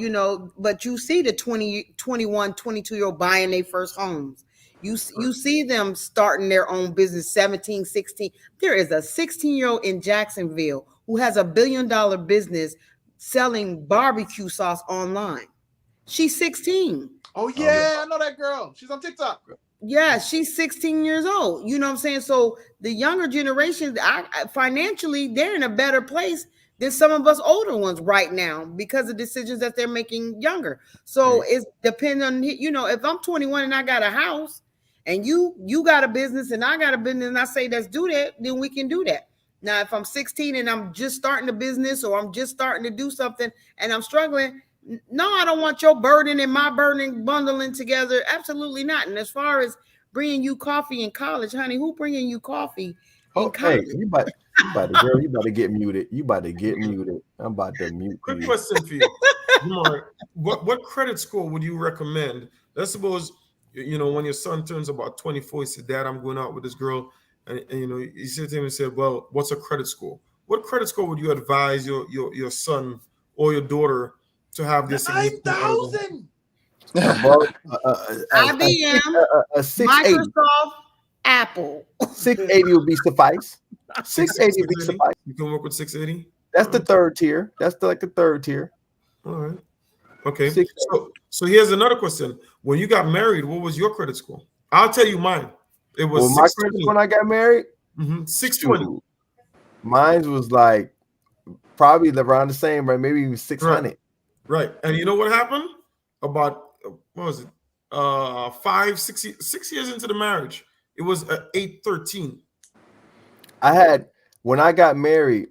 S4: but you see the 20, 21, 22-year-old buying their first homes. You see them starting their own business, 17, 16. There is a 16-year-old in Jacksonville who has $1 billion business selling barbecue sauce online. She's 16.
S3: Oh, yeah, I know that girl. She's on TikTok.
S4: Yeah, she's 16 years old. You know what I'm saying? So the younger generation, financially, they're in a better place than some of us older ones right now because of decisions that they're making younger. So it's depending on, if I'm 21 and I got a house, and you got a business and I got a business, and I say, let's do that, then we can do that. Now, if I'm 16 and I'm just starting a business or I'm just starting to do something and I'm struggling, No, I don't want your burden and my burden bundling together. Absolutely not. And as far as bringing you coffee in college, honey, who bringing you coffee in college?
S1: Hey, you about to get muted. You about to get muted. I'm about to mute
S6: Quick
S1: you.
S6: question for you. Mark, what credit score would you recommend? Let's suppose, when your son turns about 24, he said, Dad, I'm going out with this girl. And he said to him and said, well, what's a credit score? What credit score would you advise your son or your daughter to have this?
S3: 9,000.
S4: IBM, Microsoft, Apple.
S1: 680 would be suffice. 680 would be suffice.
S6: You can work with 680?
S1: That's the third tier. That's like the third tier.
S6: All right. Okay. So here's another question. When you got married, what was your credit score? I'll tell you mine. It was
S1: my credit when I got married.
S6: 620.
S1: Mine was like probably around the same, right? Maybe 600.
S6: Right. And you know what happened? About what was it? 6 years into the marriage, it was 813.
S1: When I got married,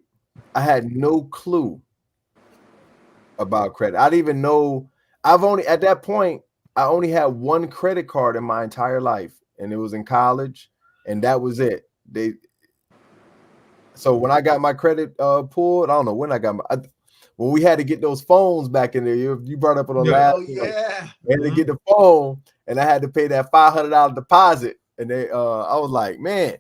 S1: I had no clue about credit. I didn't even know. At that point, I only had one credit card in my entire life, and it was in college, and that was it. So when I got my credit pulled, I don't know when I got when we had to get those phones back in there. You brought up on the last.
S3: Oh yeah.
S1: I had to get the phone, and I had to pay that $500 deposit, and I was like, man.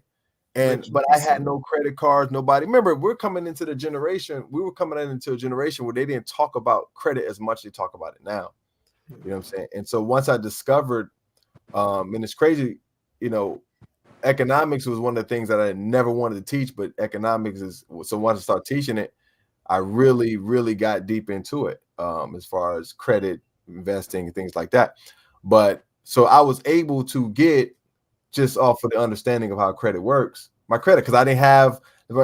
S1: But I had no credit cards, nobody. Remember, we were coming into a generation where they didn't talk about credit as much as they talk about it now. You know what I'm saying? And so once I discovered, and it's crazy, economics was one of the things that I never wanted to teach, but economics so once I started teaching it, I really, really got deep into it, as far as credit, investing, and things like that. But so I was able to get, just off of the understanding of how credit works, my credit, because I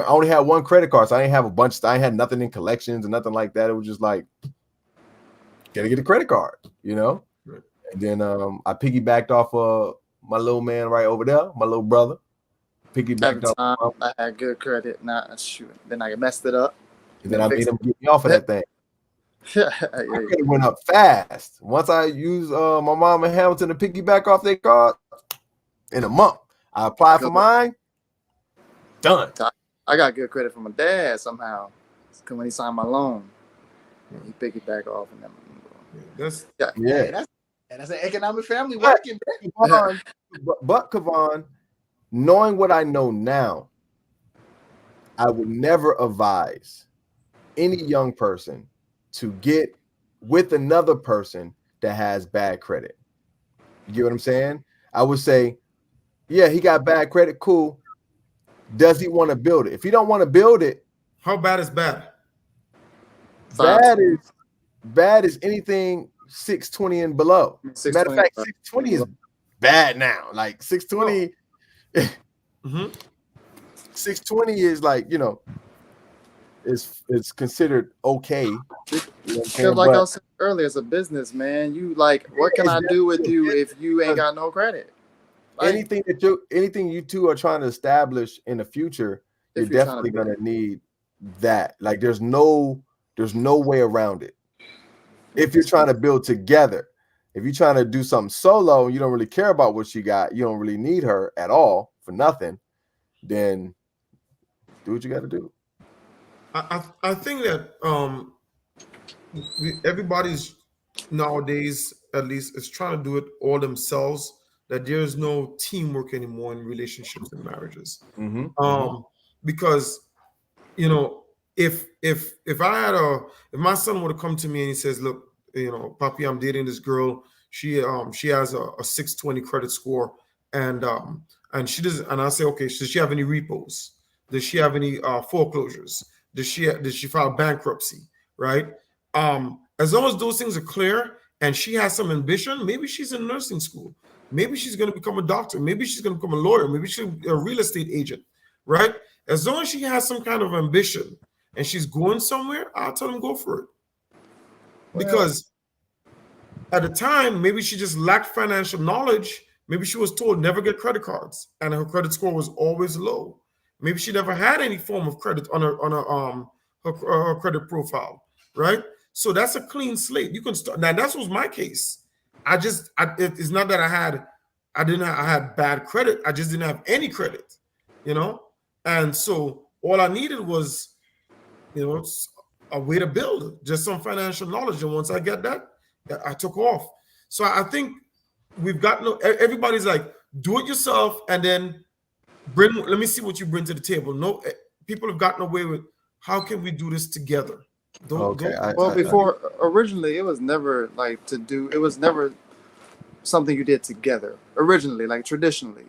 S1: only had one credit card, so I didn't have a bunch. I had nothing in collections and nothing like that. It was just like, gotta get a credit card, Right. And then I piggybacked off of my little man right over there, my little brother. Piggybacked off.
S2: I had good credit. Then I messed it up.
S1: And then I made him get me off of that thing. My credit went up fast. Once I used my mom and Hamilton to piggyback off their card, in a month, I applied for mine. Done.
S2: I got good credit from my dad somehow. When he signed my loan, he piggybacked off, and
S3: that's an economic family working.
S1: But Kevon, knowing what I know now, I would never advise any young person to get with another person that has bad credit. You get what I'm saying? I would say, yeah, he got bad credit. Cool. Does he want to build it? If he don't want to build it,
S6: how bad is bad?
S1: Bad is anything 620 and below. Matter of fact, 620 is bad now. Like 620, 620 is like, it's considered okay.
S2: Like I said earlier, as a business, man, you like, what can I do with you if you ain't got no credit? Like,
S1: anything you two are trying to establish in the future, you're definitely gonna need that. Like there's no way around it. If you're trying to build together, if you're trying to do something solo and you don't really care about what she got, you don't really need her at all for nothing, then do what you got to do.
S6: I think that everybody's nowadays, at least, is trying to do it all themselves. That there's no teamwork anymore in relationships and marriages. Because if my son would have come to me and he says, look, Papi, I'm dating this girl. She has a 620 credit score, and she doesn't. And I say, okay, does she have any repos? Does she have any foreclosures? Did she file bankruptcy? Right? As long as those things are clear and she has some ambition, maybe she's in nursing school. Maybe she's going to become a doctor. Maybe she's going to become a lawyer. Maybe she's a real estate agent, right? As long as she has some kind of ambition and she's going somewhere, I'll tell them go for it. Because at the time, maybe she just lacked financial knowledge. Maybe she was told never get credit cards, and her credit score was always low. Maybe she never had any form of credit on her credit profile, right? So that's a clean slate. You can start. Now that was my case. It's not that I had bad credit. I just didn't have any credit, you know? And so all I needed was, you know, a way to build, just some financial knowledge. And once I get that, I took off. So I think we've got everybody's like, do it yourself and then let me see what you bring to the table. No, people have gotten away with, how can we do this together?
S2: Before, originally, it was never it was never something you did together. Originally, like traditionally,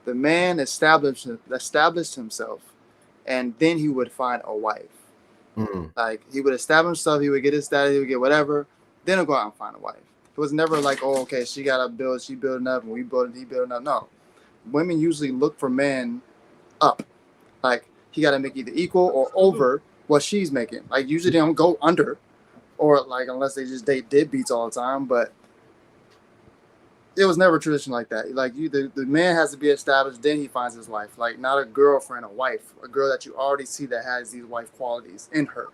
S2: the man established himself, and then he would find a wife.
S1: Mm-hmm.
S2: Like, he would establish himself, he would get his status, he would get whatever, then he'll go out and find a wife. It was never like, oh, okay, she got to build, she building up, and we building, he building up. No. Women usually look for men up. Like, he got to make either equal or over what she's making. Like, usually they don't go under, or like, unless they just date deadbeats all the time, but it was never tradition like that. Like, the man has to be established, then he finds his wife. Like, not a girlfriend, a wife, a girl that you already see that has these wife qualities in her.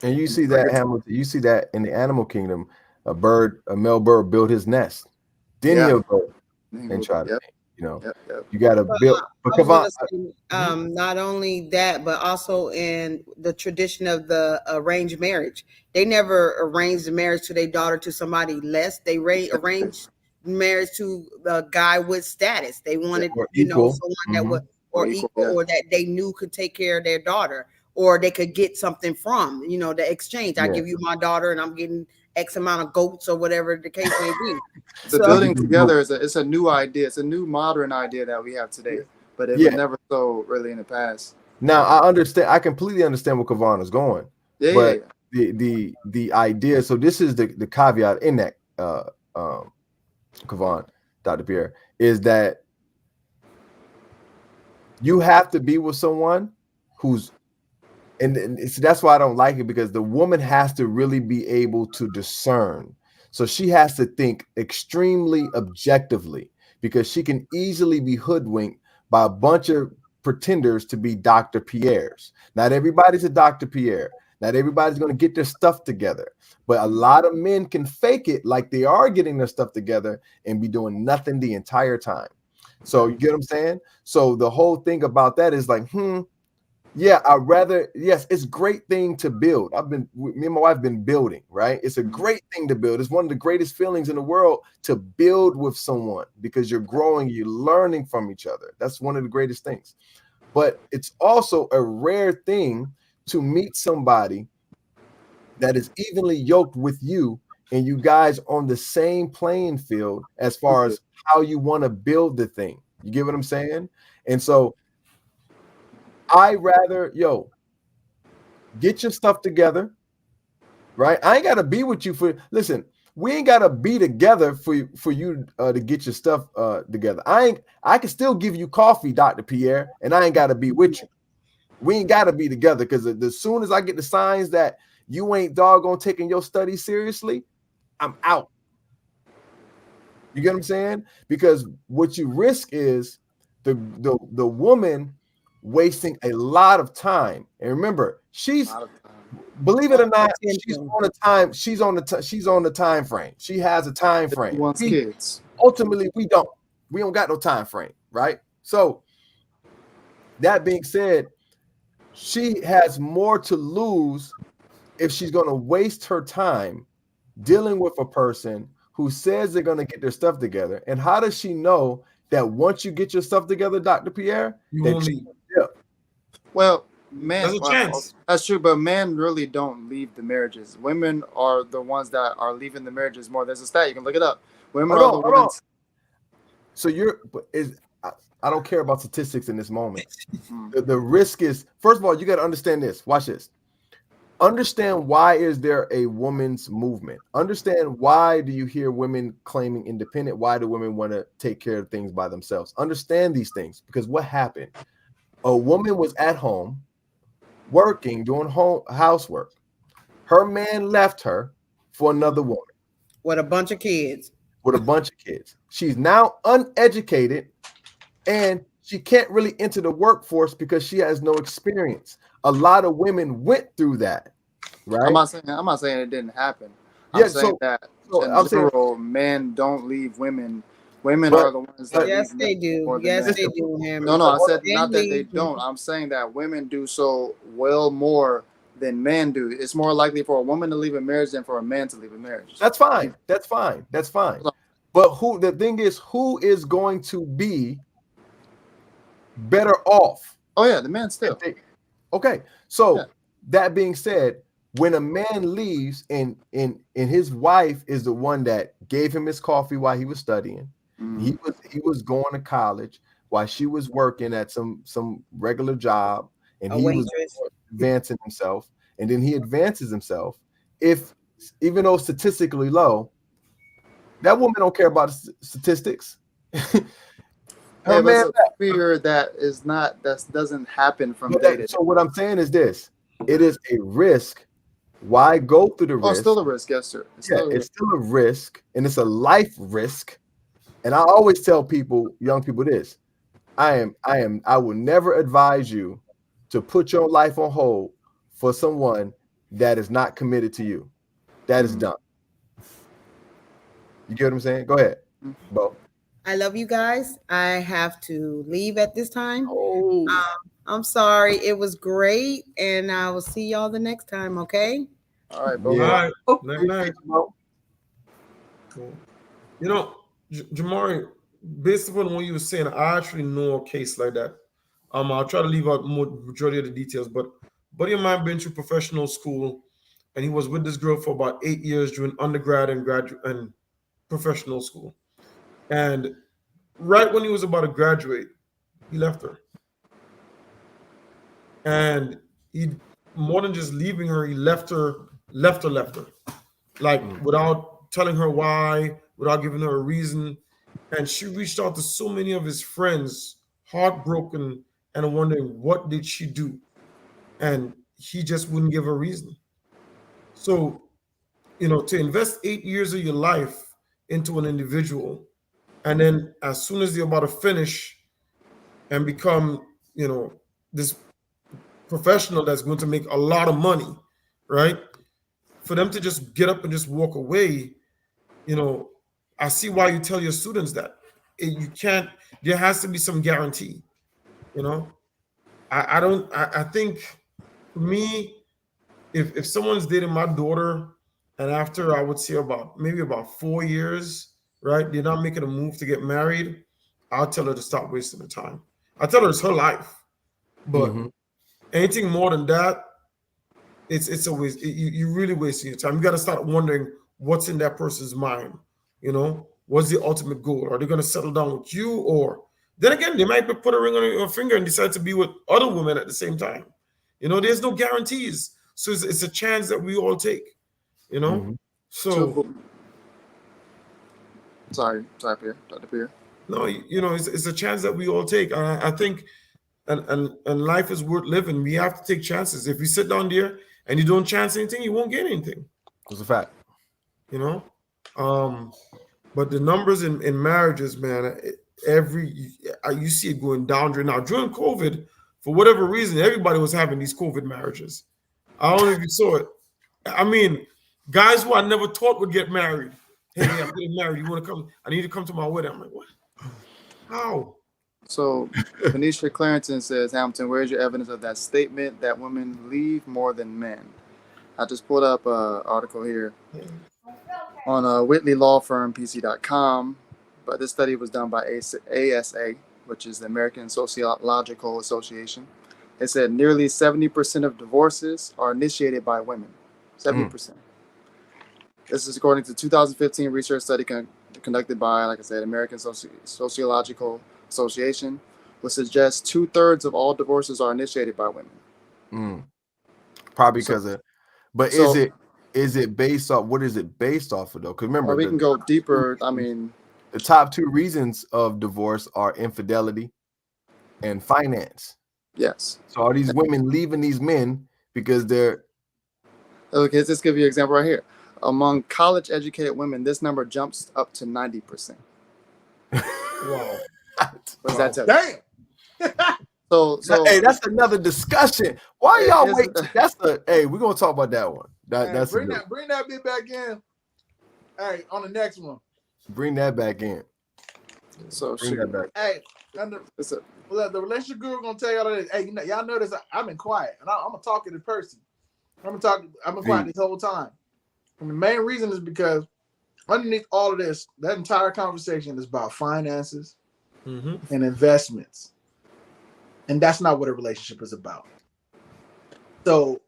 S1: And you see that, Hamilton, you see that in the animal kingdom. A male bird build his nest, then he'll go and try to, you know, you got to build. But Kevon,
S4: not only that, but also in the tradition of the arranged marriage, they never arranged the marriage to their daughter to somebody less. They arranged marriage to the guy with status. They wanted, someone that would equal, or that they knew could take care of their daughter, or they could get something from, the exchange. I give you my daughter, and I'm getting X amount of goats or whatever the case may be.
S2: The building together it's a new idea. It's a new modern idea that we have today, but it was never so really in the past.
S1: Now I understand. I completely understand where Kevon is going. The idea. So this is the caveat in that, Kevon, Dr. Pierre, is that you have to be with someone who's. And that's why I don't like it, because the woman has to really be able to discern. So she has to think extremely objectively, because she can easily be hoodwinked by a bunch of pretenders to be Dr. Pierres. Not everybody's a Dr. Pierre. Not everybody's going to get their stuff together. But a lot of men can fake it like they are getting their stuff together and be doing nothing the entire time. So you get what I'm saying? So the whole thing about that is like, yeah, yes, it's a great thing to build. Me and my wife have been building, right? It's a great thing to build. It's one of the greatest feelings in the world to build with someone, because you're growing, you're learning from each other. That's one of the greatest things. But it's also a rare thing to meet somebody that is evenly yoked with you, and you guys on the same playing field as far as how you want to build the thing. You get what I'm saying? And so I rather, get your stuff together, right? I ain't got to be with you we ain't got to be together for you to get your stuff together. I can still give you coffee, Dr. Pierre, and I ain't got to be with you. We ain't got to be together, because as soon as I get the signs that you ain't doggone taking your studies seriously, I'm out. You get what I'm saying? Because what you risk is the woman wasting a lot of time. And remember, believe it or not, she's on the time frame. She has a time frame.
S2: She wants kids.
S1: Ultimately, we don't got no time frame, right? So that being said, she has more to lose if she's going to waste her time dealing with a person who says they're going to get their stuff together. And how does she know that once you get your stuff together, Dr. Pierre,
S2: well, man, that's true, but men really don't leave the marriages. Women are the ones that are leaving the marriages more. There's a stat, you can look it up. Women are the ones.
S1: So I don't care about statistics in this moment. The risk is, first of all, you got to understand this. Watch this. Understand, why is there a woman's movement? Understand, why do you hear women claiming independent? Why do women want to take care of things by themselves? Understand these things, because what happened? A woman was at home working, doing housework. Her man left her for another woman.
S4: With a bunch of kids.
S1: She's now uneducated, and she can't really enter the workforce because she has no experience. A lot of women went through that. right?
S2: I'm not saying it didn't happen.
S1: Yeah,
S2: I'm saying that in general, men don't leave women. Women are the ones that
S4: yes,
S2: leave
S4: they do.
S2: more than
S4: Yes,
S2: men.
S4: they do. Hammer.
S2: No, I said
S4: They
S2: not that they
S4: leave.
S2: don't. I'm saying that women do so well more than men do. It's more likely for a woman to leave a marriage than for a man to leave a marriage.
S1: That's fine. That's fine. That's fine. But the thing is, who is going to be better off?
S2: Oh yeah, the man still.
S1: Okay. So that being said, when a man leaves and his wife is the one that gave him his coffee while he was studying, he was going to college while she was working at some regular job, and he was advancing himself, and then he advances himself. Even though statistically low, that woman don't care about statistics.
S2: Hey, but it's a fear that doesn't happen from day to day.
S1: So what I'm saying is this: it is a risk. Why go through the risk?
S2: It's still a risk, yes, sir.
S1: It's still a risk, and it's a life risk. And I always tell people, young people, this: I will never advise you to put your life on hold for someone that is not committed to you. That is dumb. You get what I'm saying? Go ahead, Bo.
S4: I love you guys. I have to leave at this time. I'm sorry. It was great, and I will see y'all the next time. Okay.
S2: All right, Bo.
S6: Yeah. Night. Cool. You know, Jamare, based upon what you were saying, I actually know a case like that. I'll try to leave out majority of the details, but buddy of mine been through professional school, and he was with this girl for about 8 years during undergrad and graduate and professional school. And right when he was about to graduate, he left her. And he, more than just leaving her, he left her. Like without telling her why, without giving her a reason. And she reached out to so many of his friends, heartbroken and wondering what did she do? And he just wouldn't give her a reason. So, you know, to invest 8 years of your life into an individual, and then as soon as you're about to finish and become, you know, this professional that's going to make a lot of money, right? For them to just get up and just walk away, you know, I see why you tell your students that. You can't, there has to be some guarantee, you know? I think for me, if someone's dating my daughter and after I would say maybe about 4 years, right, they're not making a move to get married, I'll tell her to stop wasting her time. I tell her it's her life, but anything more than that, it's always you really wasting your time. You got to start wondering what's in that person's mind. You know, what's the ultimate goal? Are they going to settle down with you, or then again they might put a ring on your finger and decide to be with other women at the same time? You know, there's no guarantees, so it's a chance that we all take. You know, so.
S2: Sorry, Pierre. Dr. Pierre.
S6: No, you know, it's a chance that we all take. I think, and life is worth living. We have to take chances. If you sit down there and you don't chance anything, you won't get anything.
S1: It's a fact.
S6: You know, but the numbers in marriages, man, you see it going down now. During COVID, for whatever reason, everybody was having these COVID marriages. I don't know if you saw it. I mean, guys who I never thought would get married. Hey, I'm getting married. You want to come? I need to come to my wedding. I'm like, what? How?
S2: So, Jamare Clarington says, Hamilton, where's your evidence of that statement that women leave more than men? I just pulled up an article here on Whitley Law Firm, PC.com. But this study was done by ASA, which is the American Sociological Association. It said nearly 70% of divorces are initiated by women. 70%. This is according to 2015 research study conducted by, like I said, American Sociological Association, which suggests 2/3 of all divorces are initiated by women.
S1: Probably because is it based off? What is it based off of though? Because remember,
S2: we can go deeper. I mean,
S1: the top 2 reasons of divorce are infidelity and finance.
S2: Yes.
S1: So are these women leaving these men because they're?
S2: Okay, let's just give you an example right here. Among college-educated women, this number jumps up to 90%.
S6: Wow.
S2: What does that tell you?
S3: Damn.
S2: So
S1: hey, that's another discussion. Why y'all wait? We're gonna talk about that one. That's
S3: bring that bit back in. All right, on the next one.
S1: Bring that back in.
S2: So
S1: Bring that back.
S3: Hey, the relationship guru gonna tell y'all this. Hey, y'all notice I've been quiet, and I'm a talkative person. I've been quiet this whole time. And the main reason is because underneath all of this, that entire conversation is about finances and investments. And that's not what a relationship is about. So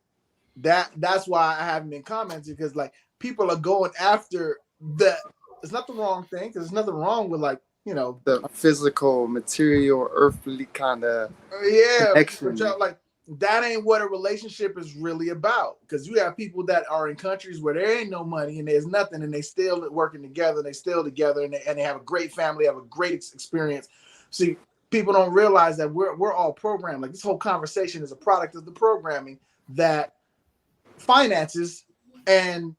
S3: that's why I haven't been commenting, because like people are going after it's not the wrong thing, because there's nothing wrong with like, you know,
S2: the physical, material, earthly kind of
S3: connection. Like that ain't what a relationship is really about, because you have people that are in countries where there ain't no money and there's nothing, and they still working together, and they still together, and they have a great family, have a great experience. See, people don't realize that we're all programmed. Like this whole conversation is a product of the programming that finances and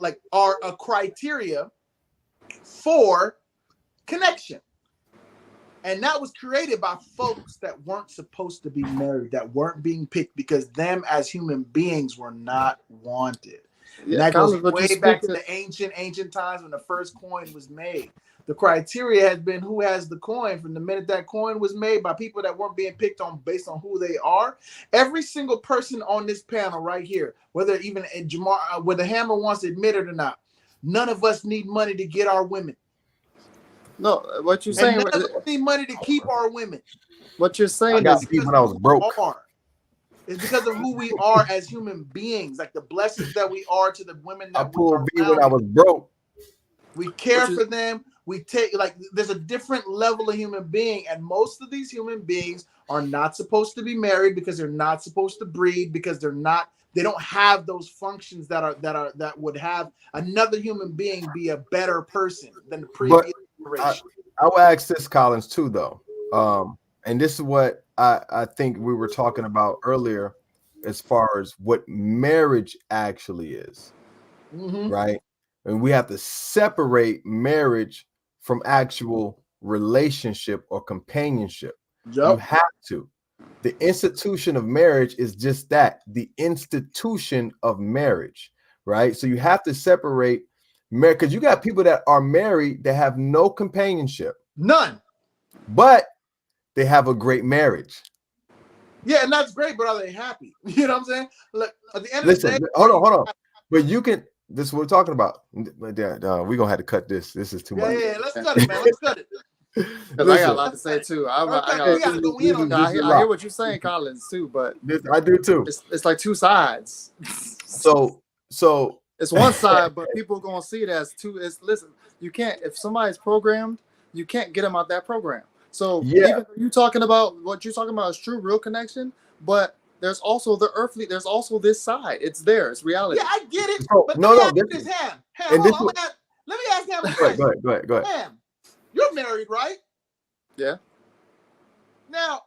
S3: like are a criteria for connection. And that was created by folks that weren't supposed to be married, that weren't being picked because them as human beings were not wanted. And that goes way back to the ancient times when the first coin was made. The criteria has been who has the coin from the minute that coin was made by people that weren't being picked on based on who they are. Every single person on this panel right here, whether even Jamar, whether Hammer wants to admit it or not, none of us need money to get our women.
S2: No, what you're saying,
S3: none of us need money to keep our women.
S2: What you're saying
S1: is when I was broke.
S3: It's because of who we are as human beings, like the blessings that we are to the women that
S1: I pulled B when I was broke.
S3: We care for them. We take, like, there's a different level of human being, and most of these human beings are not supposed to be married because they're not supposed to breed, because they don't have those functions that would have another human being be a better person than the previous generation.
S1: I will ask this, Collins, too, though. And this is what I think we were talking about earlier as far as what marriage actually is, right? And we have to separate marriage from actual relationship or companionship. You have to. The institution of marriage is just that, the institution of marriage, right? So you have to separate marriage, because you got people that are married that have no companionship.
S3: None. But
S1: they have a great marriage.
S3: Yeah, and that's great, but are they happy? You know what I'm saying? Look, at the end of the day,
S1: hold on. But you can. This is what we're talking about. We're gonna have to cut this. This is too much.
S3: Yeah, let's cut it, man. Let's cut it.
S2: Because I got a lot to say too. I hear what you're saying, Collins, too. But
S1: I do too.
S2: It's like two sides.
S1: So
S2: it's one side, but people are gonna see it as two. Listen, you can't. If somebody's programmed, you can't get them out that program. So even you talking about what you're talking about is true, real connection, but there's also the earthly. There's also this side. It's there. It's reality.
S3: Yeah, I get it.
S1: So,
S3: but
S1: let me
S3: ask Ham a question.
S1: Go ahead.
S3: Ham, you're married, right?
S2: Yeah.
S3: Now,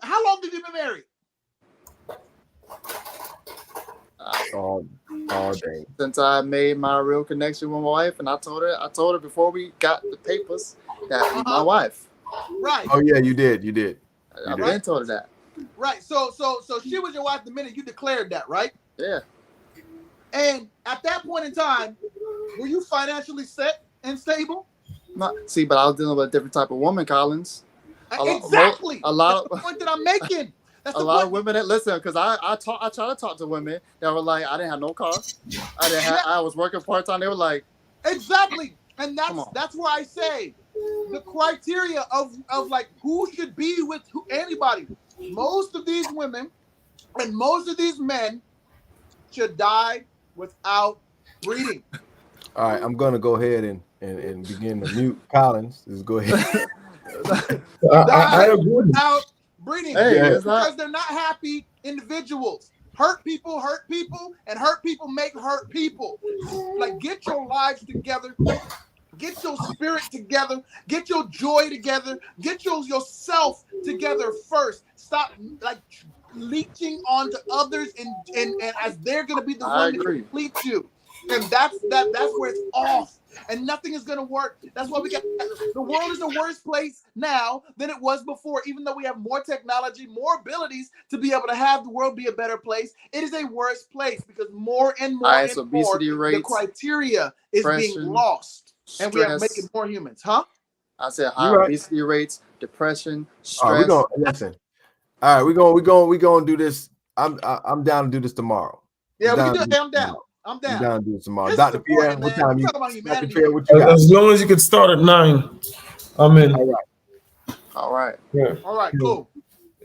S3: how long have you been married?
S1: All day.
S2: Since I made my real connection with my wife, and I told her before we got the papers that my wife.
S3: Right.
S1: Oh yeah, you did.
S2: I told her that.
S3: Right. So she was your wife the minute you declared that, right?
S2: Yeah.
S3: And at that point in time, were you financially set and stable?
S2: See, but I was dealing with a different type of woman, Collins.
S3: Exactly.
S2: That's
S3: the point that I'm making.
S2: That's a lot of women that listen, because I try to talk to women that were like, I didn't have no car. I was working part-time. They were like,
S3: exactly. And that's where I say the criteria of like who should be with anybody. Most of these women and most of these men should die without breeding.
S1: All right, I'm gonna go ahead and begin to mute Collins. Just go ahead.
S3: I agree. Without breeding, because they're not happy individuals. Hurt people, and hurt people make hurt people. Like, get your lives together. Get your spirit together. Get your joy together. Get yourself together first. Stop like leeching onto others and as they're gonna be the one to complete you. And that's where it's off. And nothing is gonna work. That's why we got the world is a worse place now than it was before. Even though we have more technology, more abilities to be able to have the world be a better place, it is a worse place because more and more and more the criteria is being lost, and we are making more humans, huh?
S2: I said high obesity rates, depression, stress.
S1: All right, we're gonna listen. All right, we're gonna do this. I'm down to do this tomorrow.
S3: Yeah, we can do it. I'm down. I'm down.
S1: I'm down to do it tomorrow. Dr. Pierre, what time you?
S3: Dr.
S1: Pierre, what you got?
S6: As long as you could start at 9, I'm in.
S2: All right.
S6: Yeah.
S3: All right. Cool.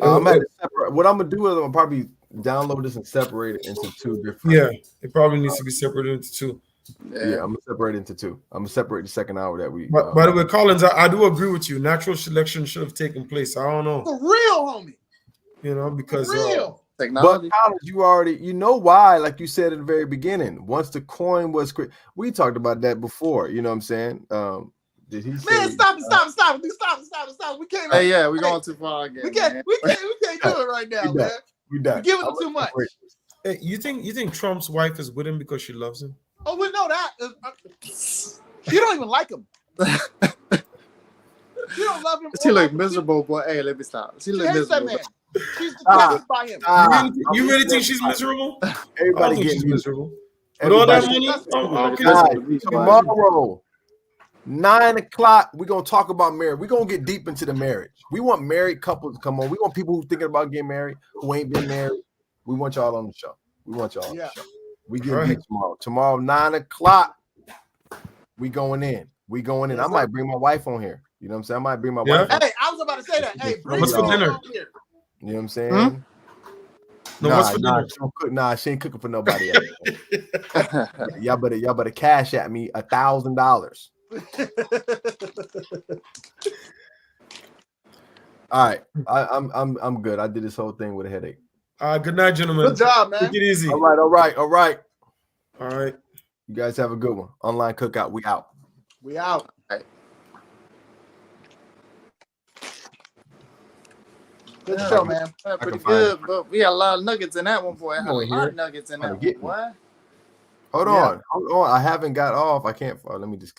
S1: I'm gonna separate. What I'm gonna do is I'm gonna probably download this and separate it into 2 different.
S6: Yeah, it probably needs to be separated into 2.
S1: Yeah, I'm gonna separate it into 2. I'm gonna separate the second hour that we.
S6: By the way, Collins, I do agree with you. Natural selection should have taken place. I don't know.
S3: For real, homie.
S6: You know, because
S3: For real.
S1: Technology. But Collins, you know why? Like you said at the very beginning, once the coin was created, we talked about that before. You know what I'm saying? Did he say?
S3: Man, stop! We can't.
S2: Hey, yeah, we're going too far again.
S3: We can't do it right now, man.
S1: We done.
S3: We're giving him too much.
S6: Hey, you think Trump's wife is with him because she loves him?
S3: Oh, we know that. You don't even like him. You don't love him.
S2: She look miserable, boy. Hey, let me stop. She look miserable.
S3: She's depressed by him.
S6: You really think she's miserable?
S1: Everybody
S6: she's miserable.
S1: With
S6: all that money?
S1: Tomorrow, 9 o'clock, we're gonna talk about marriage. We're gonna get deep into the marriage. We want married couples to come on. We want people who thinking about getting married, who ain't been married. We want y'all on the show. We want y'all on the show. We get deep tomorrow. Tomorrow, 9 o'clock. We going in. I might bring my wife on here. You know what I'm saying? I might bring my wife.
S3: Hey, I was about to say that. Hey, bring
S6: what's for dinner?
S3: On here.
S1: You know what I'm saying?
S6: What's for dinner?
S1: She ain't cooking for nobody else. y'all better cash at me $1,000. All right, I'm good. I did this whole thing with a headache.
S6: Good night, gentlemen.
S3: Good job, man.
S6: Take it easy.
S1: All right.
S6: All right.
S1: You guys have a good one. Online Cookout. We out.
S3: Right. Good show, man.
S2: Pretty good, but we had a lot of nuggets in that one, boy. I had a lot of nuggets in that one, boy.
S1: Hold on. I haven't got off. I can't. Let me just.